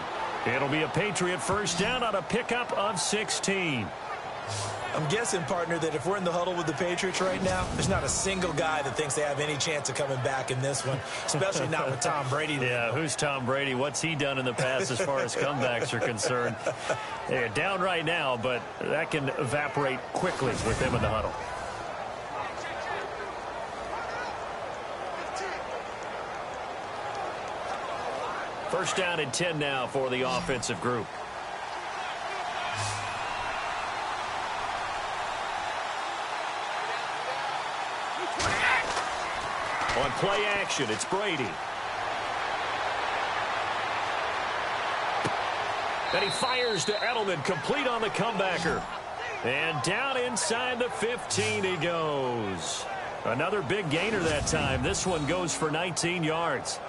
It'll be a Patriot 1st down on a pickup of 16. I'm guessing, partner, that if we're in the huddle with the Patriots right now, there's not a single guy that thinks they have any chance of coming back in this one, especially not with Tom Brady. Yeah, who's Tom Brady? What's he done in the past as far as comebacks are concerned? They're down right now, but that can evaporate quickly with them in the huddle. First down and 10 now for the offensive group. On play action, it's Brady. And he fires to Edelman, complete on the comebacker. And down inside the 15 he goes. Another big gainer that time. This one goes for 19 yards.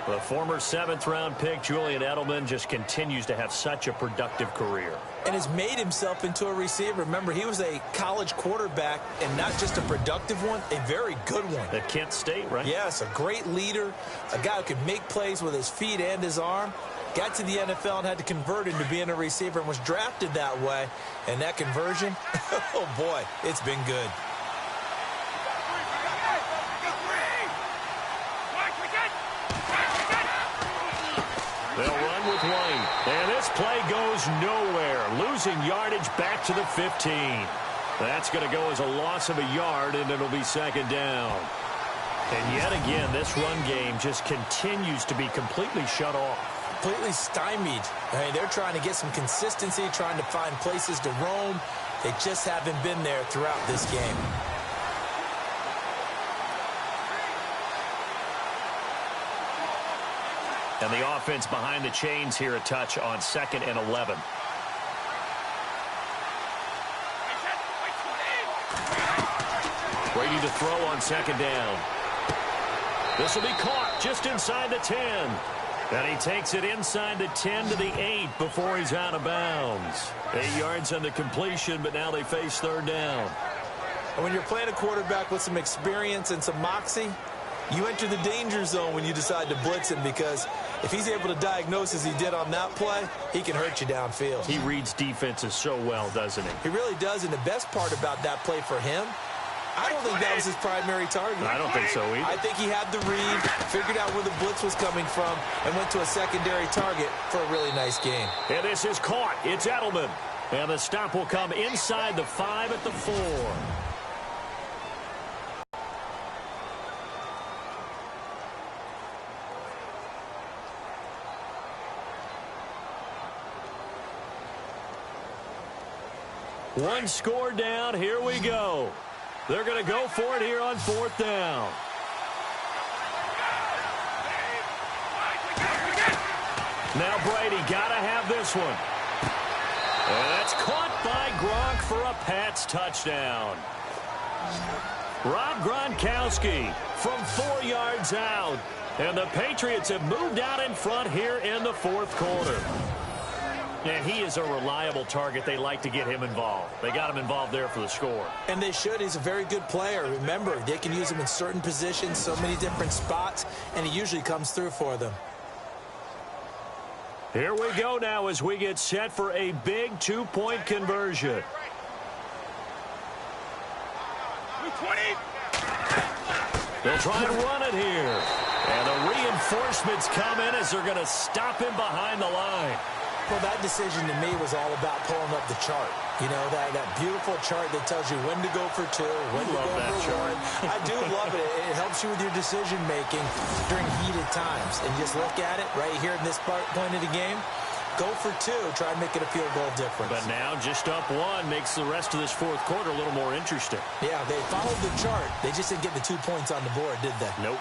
The former 7th-round pick, Julian Edelman, just continues to have such a productive career. And has made himself into a receiver. Remember, he was a college quarterback, and not just a productive one, a very good one. At Kent State, right? Yes, a great leader, a guy who could make plays with his feet and his arm. Got to the NFL and had to convert into being a receiver and was drafted that way. And that conversion, oh boy, it's been good. They'll run with White. And this play goes nowhere. Losing yardage back to the 15. That's going to go as a loss of a yard, and it'll be 2nd down. And yet again, this run game just continues to be completely shut off. Completely stymied. I mean, they're trying to get some consistency, trying to find places to roam. They just haven't been there throughout this game. And the offense behind the chains here a touch on 2nd and 11. Brady to throw on 2nd down. This will be caught just inside the 10. And he takes it inside the 10 to the 8 before he's out of bounds. 8 yards on the completion, but now they face third down. And when you're playing a quarterback with some experience and some moxie, you enter the danger zone when you decide to blitz him, because if he's able to diagnose as he did on that play, he can hurt you downfield. He reads defenses so well, doesn't he? He really does, and the best part about that play for him, I don't think that was his primary target. I don't think so either. I think he had the read, figured out where the blitz was coming from, and went to a secondary target for a really nice game. And this is caught. It's Edelman. And the stop will come inside the 5 at the 4. One score down. Here we go. They're going to go for it here on 4th down. Now Brady got to have this one. And that's caught by Gronk for a Pats touchdown. Rob Gronkowski from 4 yards out. And the Patriots have moved out in front here in the 4th quarter. And he is a reliable target. They like to get him involved. They got him involved there for the score. And they should. He's a very good player. Remember, they can use him in certain positions, so many different spots, and he usually comes through for them. Here we go now as we get set for a big 2-point conversion. They'll try and run it here. And the reinforcements come in as they're going to stop him behind the line. Well, that decision to me was all about pulling up the chart. You know, that beautiful chart that tells you when to go for 2, when to go for 1. I do love it. It helps you with your decision-making during heated times. And just look at it right here in this point of the game. Go for 2. Try and make it a field goal difference. But now just up 1 makes the rest of this 4th quarter a little more interesting. Yeah, they followed the chart. They just didn't get the 2 points on the board, did they? Nope.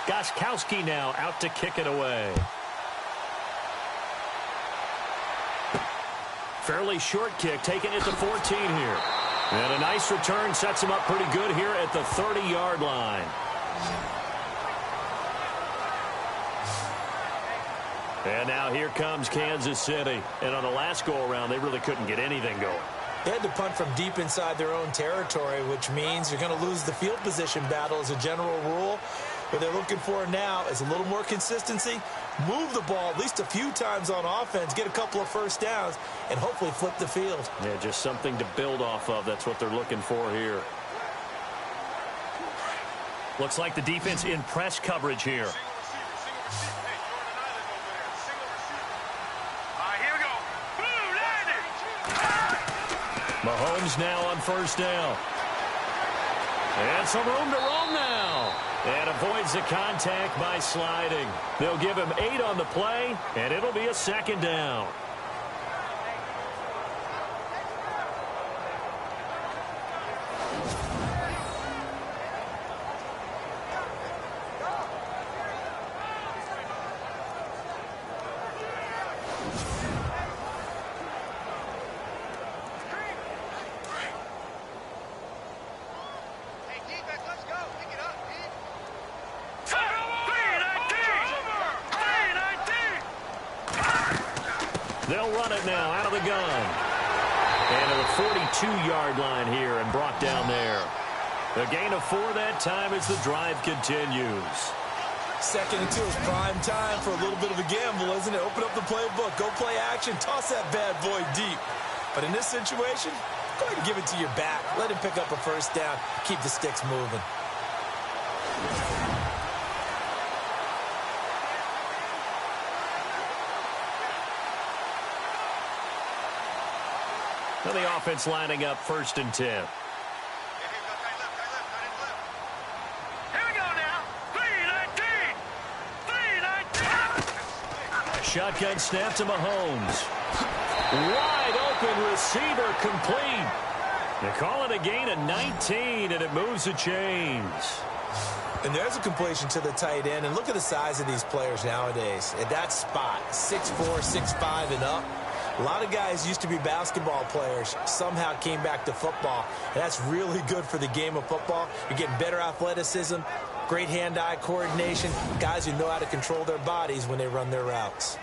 Gostkowski now out to kick it away. Fairly short kick, taking it to 14 here. And a nice return sets him up pretty good here at the 30-yard line. And now here comes Kansas City. And on the last go-around, they really couldn't get anything going. They had to punt from deep inside their own territory, which means you're going to lose the field position battle as a general rule. What they're looking for now is a little more consistency, move the ball at least a few times on offense, get a couple of first downs, and hopefully flip the field. Yeah, just something to build off of. That's what they're looking for here. Looks like the defense in press coverage here. Mahomes now on 1st down. And some room to roam now. And avoids the contact by sliding. They'll give him 8 on the play, and it'll be a 2nd down. They'll run it now out of the gun. And to the 42-yard line here and brought down there. A gain of 4 that time as the drive continues. 2nd and 2 is prime time for a little bit of a gamble, isn't it? Open up the playbook, go play action, toss that bad boy deep. But in this situation, go ahead and give it to your back. Let him pick up a first down, keep the sticks moving. Now the offense lining up 1st and 10. Here we go now. 3-19. 3-19. Shotgun snap to Mahomes. Wide open receiver complete. They call it a gain of 19, and it moves the chains. And there's a completion to the tight end. And look at the size of these players nowadays. At that spot, 6'4", 6'5", and up. A lot of guys used to be basketball players, somehow came back to football. And that's really good for the game of football. You're getting better athleticism, great hand-eye coordination, guys who know how to control their bodies when they run their routes.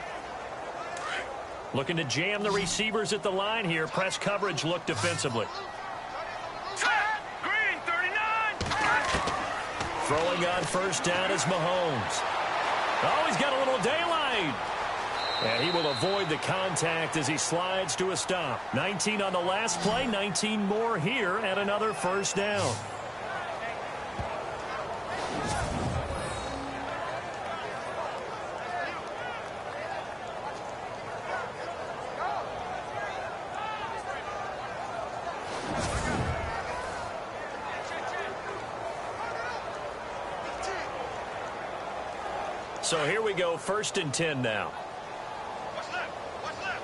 Looking to jam the receivers at the line here. Press coverage look defensively. Green, 39. Throwing on first down is Mahomes. Oh, he's got a little daylight. And he will avoid the contact as he slides to a stop. 19 on the last play, 19 more here at another first down. So here we go, 1st and 10 now. What's left? What's left?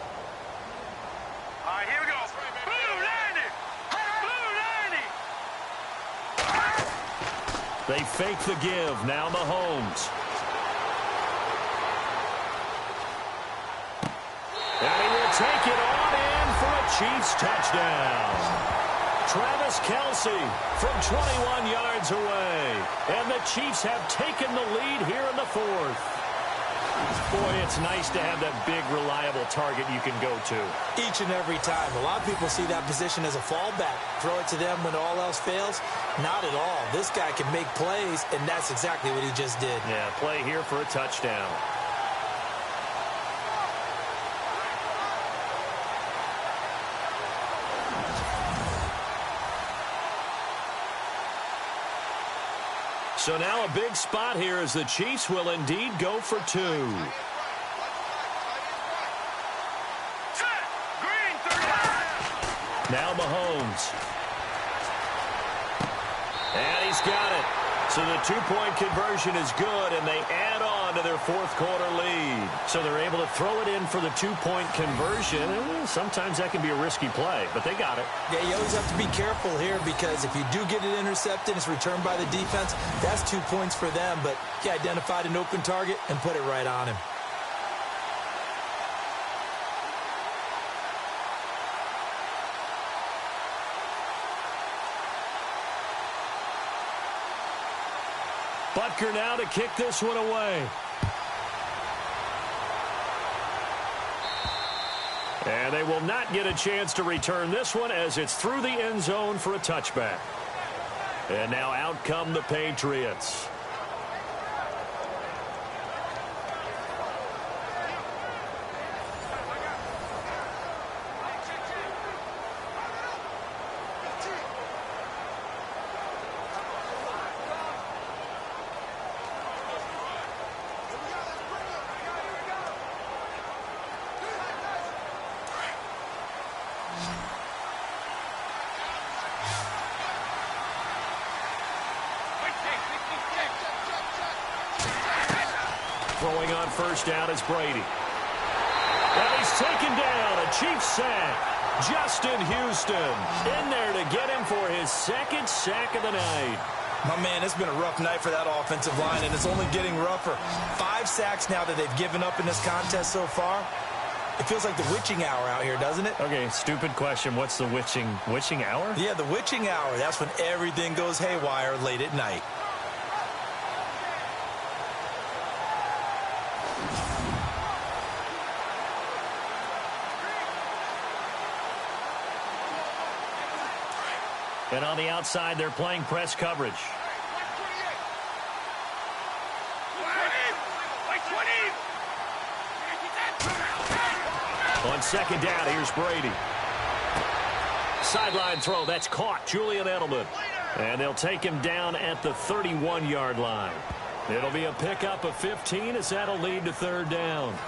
All right, here we go. Blue 90. Blue 90. They fake the give. Now Mahomes. And he will take it on in for a Chiefs touchdown. Travis Kelce from 21 yards away. And the Chiefs have taken the lead here in the 4th. Boy, it's nice to have that big, reliable target you can go to. Each and every time. A lot of people see that position as a fallback. Throw it to them when all else fails. Not at all. This guy can make plays, and that's exactly what he just did. Yeah, play here for a touchdown. So now a big spot here as the Chiefs will indeed go for 2. Green 39. Now Mahomes. And he's got it. So the 2-point conversion is good, and they add on to their 4th quarter lead. So they're able to throw it in for the 2-point conversion. Sometimes that can be a risky play, but they got it. Yeah, you always have to be careful here because if you do get it intercepted, it's returned by the defense. That's 2 points for them, but he identified an open target and put it right on him. Butker now to kick this one away. And they will not get a chance to return this one as it's through the end zone for a touchback. And now out come the Patriots. Throwing on first down is Brady. And he's taken down. A Chiefs sack. Justin Houston in there to get him for his 2nd sack of the night. My man, it's been a rough night for that offensive line, and it's only getting rougher. 5 sacks now that they've given up in this contest so far. It feels like the witching hour out here, doesn't it? Okay, stupid question. What's the witching hour? Yeah, the witching hour. That's when everything goes haywire late at night. And on the outside, they're playing press coverage. On 2nd down, here's Brady. Sideline throw, that's caught. Julian Edelman. And they'll take him down at the 31-yard line. It'll be a pickup of 15 as that'll lead to 3rd down.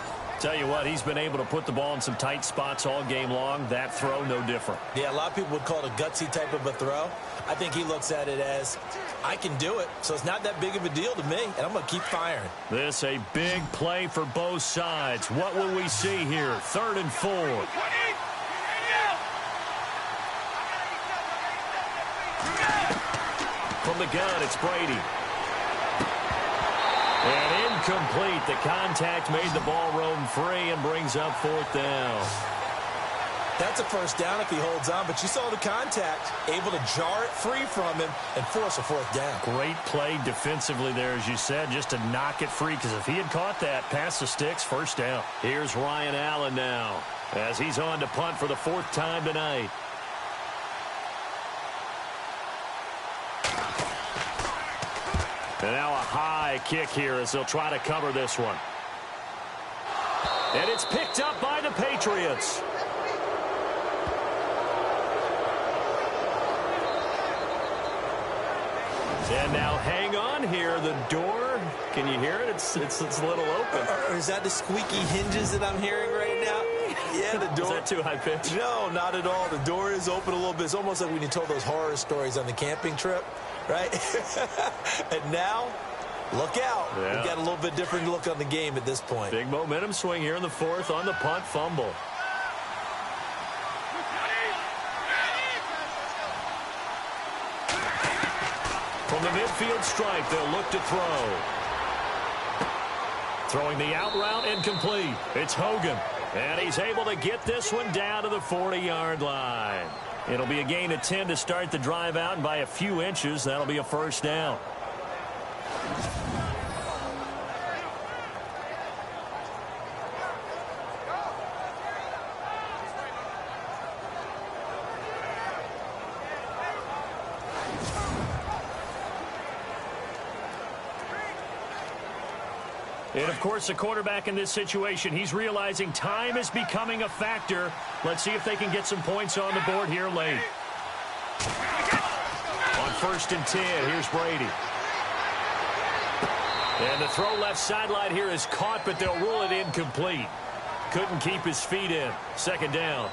Tell you what, he's been able to put the ball in some tight spots all game long. That throw, no different. Yeah, a lot of people would call it a gutsy type of a throw. I think he looks at it as, I can do it, so it's not that big of a deal to me, and I'm going to keep firing. This a big play for both sides. What will we see here? 3rd and 4. from the gun. It's Brady. And incomplete. The contact made the ball roam free and brings up 4th down. That's a first down if he holds on, but you saw the contact, able to jar it free from him and force a 4th down. Great play defensively there, as you said, just to knock it free, because if he had caught that, past the sticks, first down. Here's Ryan Allen now, as he's on to punt for the 4th time tonight. And now a high kick here as they'll try to cover this one. And it's picked up by the Patriots. And now hang on here. The door, can you hear it? It's a little open. Or is that the squeaky hinges that I'm hearing right now? Yeah, the door. Is that too high pitch? No, not at all. The door is open a little bit. It's almost like when you told those horror stories on the camping trip, right? And now, look out. Yeah. We've got a little bit different look on the game at this point. Big momentum swing here in the 4th on the punt fumble. From the midfield stripe, they'll look to throw. Throwing the out route, incomplete. It's Hogan. And he's able to get this one down to the 40-yard line. It'll be a gain of 10 to start the drive out, and by a few inches, that'll be a first down. And, of course, the quarterback in this situation, he's realizing time is becoming a factor. Let's see if they can get some points on the board here late. On 1st and 10, here's Brady. And the throw left sideline here is caught, but they'll rule it incomplete. Couldn't keep his feet in. 2nd down.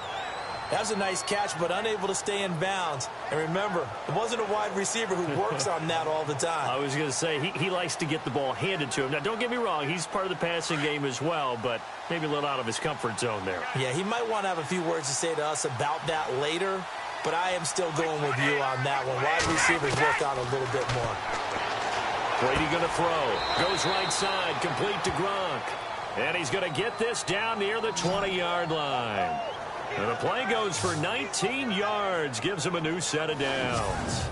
That was a nice catch, but unable to stay in bounds. And remember, it wasn't a wide receiver who works on that all the time. I was going to say, he likes to get the ball handed to him. Now, don't get me wrong, he's part of the passing game as well, but maybe a little out of his comfort zone there. Yeah, he might want to have a few words to say to us about that later, but I am still going with you on that one. Wide receivers work on a little bit more. Brady going to throw. Goes right side, complete to Gronk. And he's going to get this down near the 20-yard line. And the play goes for 19 yards, gives him a new set of downs.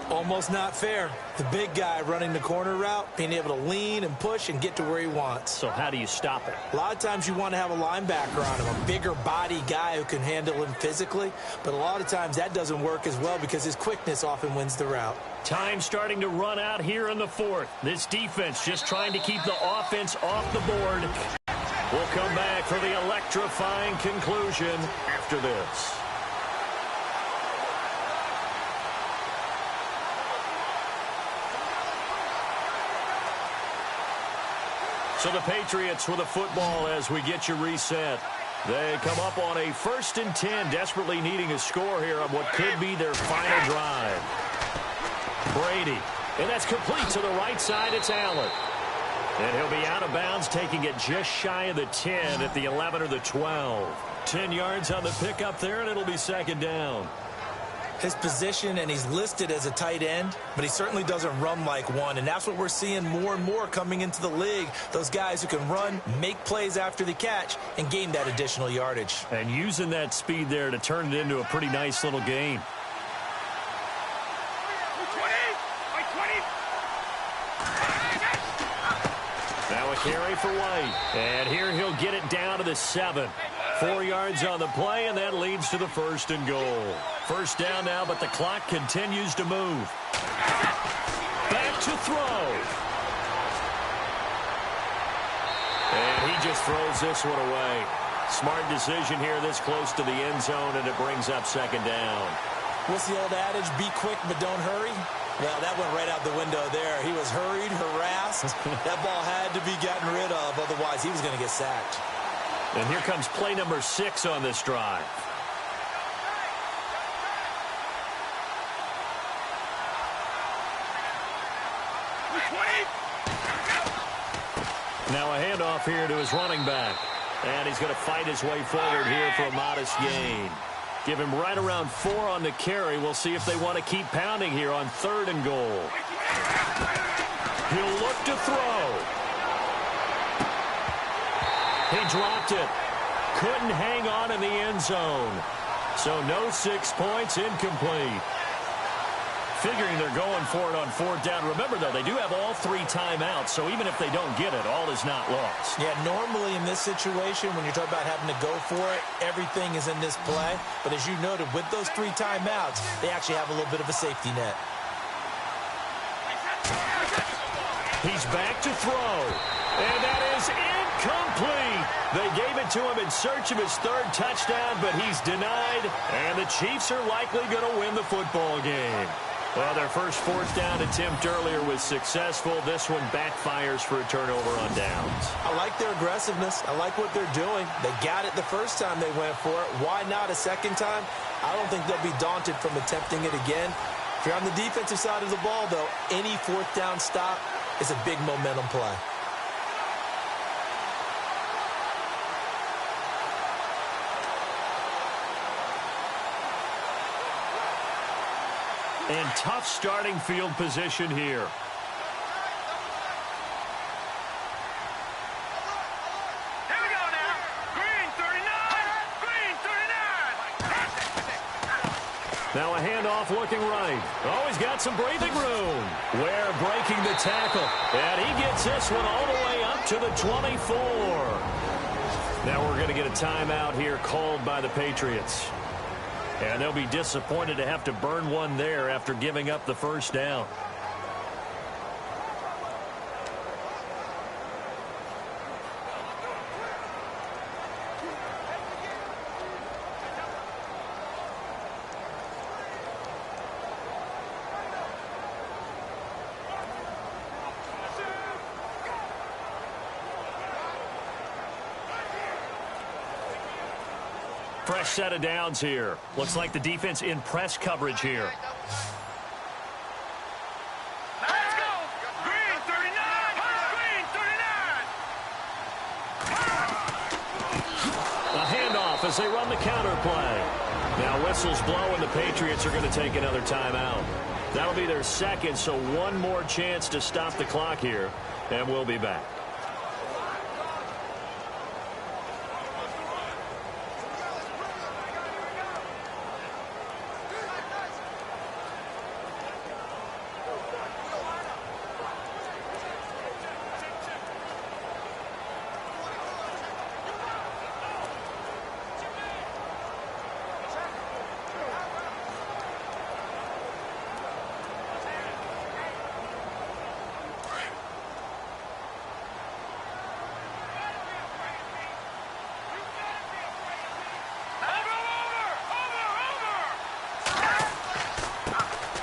Almost not fair. The big guy running the corner route, being able to lean and push and get to where he wants. So how do you stop it? A lot of times you want to have a linebacker on him, a bigger body guy who can handle him physically. But a lot of times that doesn't work as well because his quickness often wins the route. Time starting to run out here in the 4th. This defense just trying to keep the offense off the board. We'll come back for the electrifying conclusion after this. So the Patriots with a football as we get you reset. They come up on a 1st and 10, desperately needing a score here on what could be their final drive. Brady, and that's complete to the right side. It's Allen. And he'll be out of bounds, taking it just shy of the 10 at the 11 or the 12. 10 yards on the pickup there, and it'll be 2nd down. His position, and he's listed as a tight end, but he certainly doesn't run like one, and that's what we're seeing more and more coming into the league. Those guys who can run, make plays after the catch, and gain that additional yardage. And using that speed there to turn it into a pretty nice little game. Now a carry for White. And here he'll get it down to the 7. 4 yards on the play, and that leads to the 1st and goal. 1st down now, but the clock continues to move. Back to throw. And he just throws this one away. Smart decision here this close to the end zone, and it brings up 2nd down. What's the old adage? Be quick, but don't hurry. Well, that went right out the window there. He was hurried, harassed. That ball had to be gotten rid of, otherwise he was going to get sacked. And here comes play number 6 on this drive. Now a handoff here to his running back. And he's going to fight his way forward here for a modest gain. Give him right around 4 on the carry. We'll see if they want to keep pounding here on 3rd and goal. He'll look to throw. He dropped it. Couldn't hang on in the end zone. So no 6 points, incomplete. Figuring they're going for it on 4th down. Remember, though, they do have all 3 timeouts, so even if they don't get it, all is not lost. Yeah, normally in this situation, when you're talking about having to go for it, everything is in this play. But as you noted, with those 3 timeouts, they actually have a little bit of a safety net. He's back to throw. And that is incomplete. They gave it to him in search of his 3rd touchdown, but he's denied. And the Chiefs are likely going to win the football game. Well, their first 4th down attempt earlier was successful. This one backfires for a turnover on downs. I like their aggressiveness. I like what they're doing. They got it the first time they went for it. Why not a second time? I don't think they'll be daunted from attempting it again. If you're on the defensive side of the ball, though, any 4th down stop is a big momentum play. And tough starting field position here. Here we go now. Green 39. Green 39. Now a handoff looking right. Oh, he's got some breathing room. Ware breaking the tackle. And he gets this one all the way up to the 24. Now we're going to get a timeout here called by the Patriots. And they'll be disappointed to have to burn one there after giving up the first down. Fresh set of downs here. Looks like the defense in press coverage here. Let's go. Green 39. Green 39. A handoff as they run the counter play. Now whistles blow and the Patriots are going to take another timeout. That'll be their 2nd, so one more chance to stop the clock here, and we'll be back.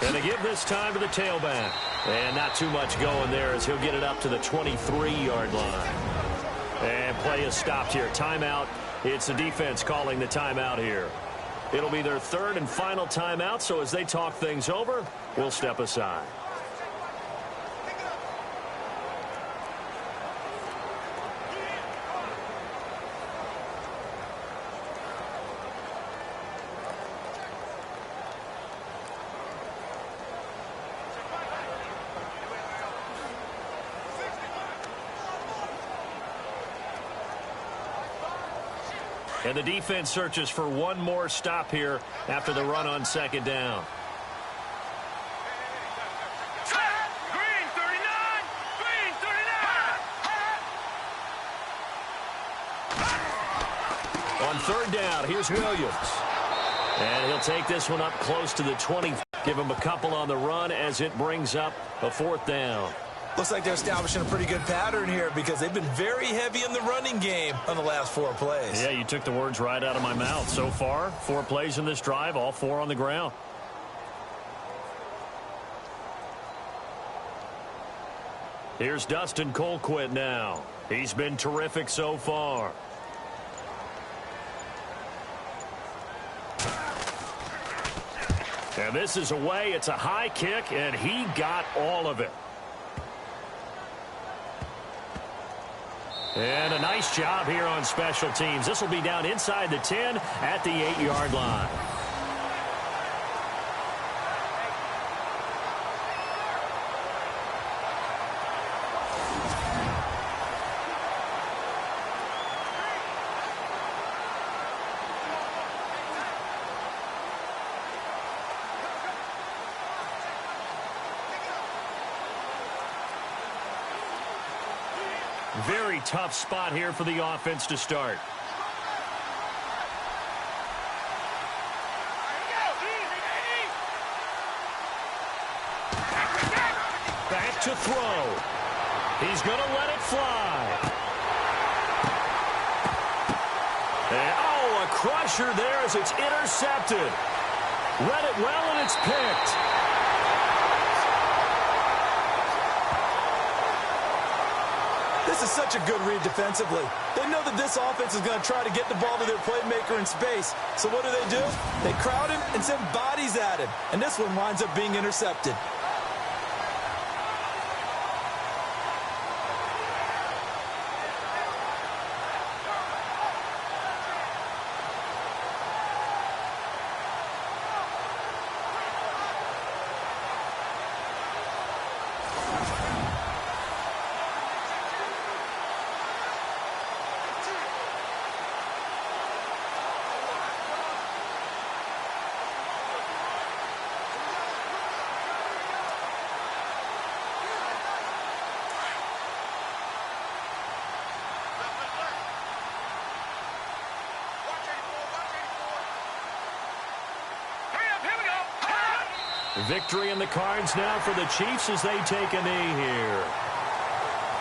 And they give this time to the tailback. And not too much going there as he'll get it up to the 23-yard line. And play is stopped here. Timeout. It's the defense calling the timeout here. It'll be their 3rd and final timeout, so as they talk things over, we'll step aside. And the defense searches for one more stop here after the run on 2nd down. Green 39. Green 39. On 3rd down, here's Williams. And he'll take this one up close to the 20. Give him a couple on the run as it brings up a 4th down. Looks like they're establishing a pretty good pattern here because they've been very heavy in the running game on the last 4 plays. Yeah, you took the words right out of my mouth. So far, 4 plays in this drive, all 4 on the ground. Here's Dustin Colquitt now. He's been terrific so far. And this is away. It's a high kick, and he got all of it. And a nice job here on special teams. This will be down inside the 10 at the 8-yard line. Very tough spot here for the offense to start. Back to throw. He's going to let it fly. And, oh, a crusher there as it's intercepted. Read it well, and it's picked. This is such a good read defensively. They know that this offense is going to try to get the ball to their playmaker in space. So what do? They crowd him and send bodies at him. And this one winds up being intercepted. Victory in the cards now for the Chiefs as they take a knee here.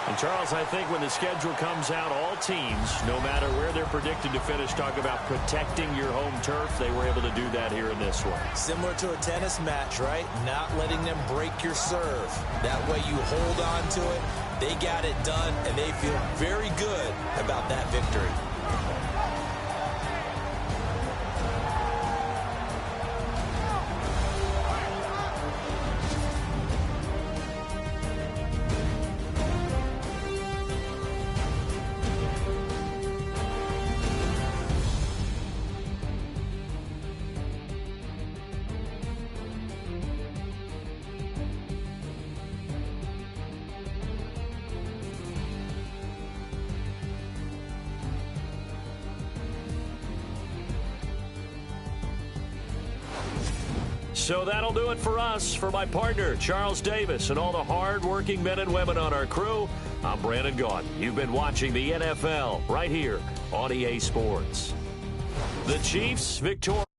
And, Charles, I think when the schedule comes out, all teams, no matter where they're predicted to finish, talk about protecting your home turf. They were able to do that here in this one. Similar to a tennis match, right? Not letting them break your serve. That way you hold on to it. They got it done, and they feel very good about that victory. So that'll do it for us. For my partner, Charles Davis, and all the hard-working men and women on our crew, I'm Brandon Gaudin. You've been watching the NFL right here on EA Sports. The Chiefs victorious.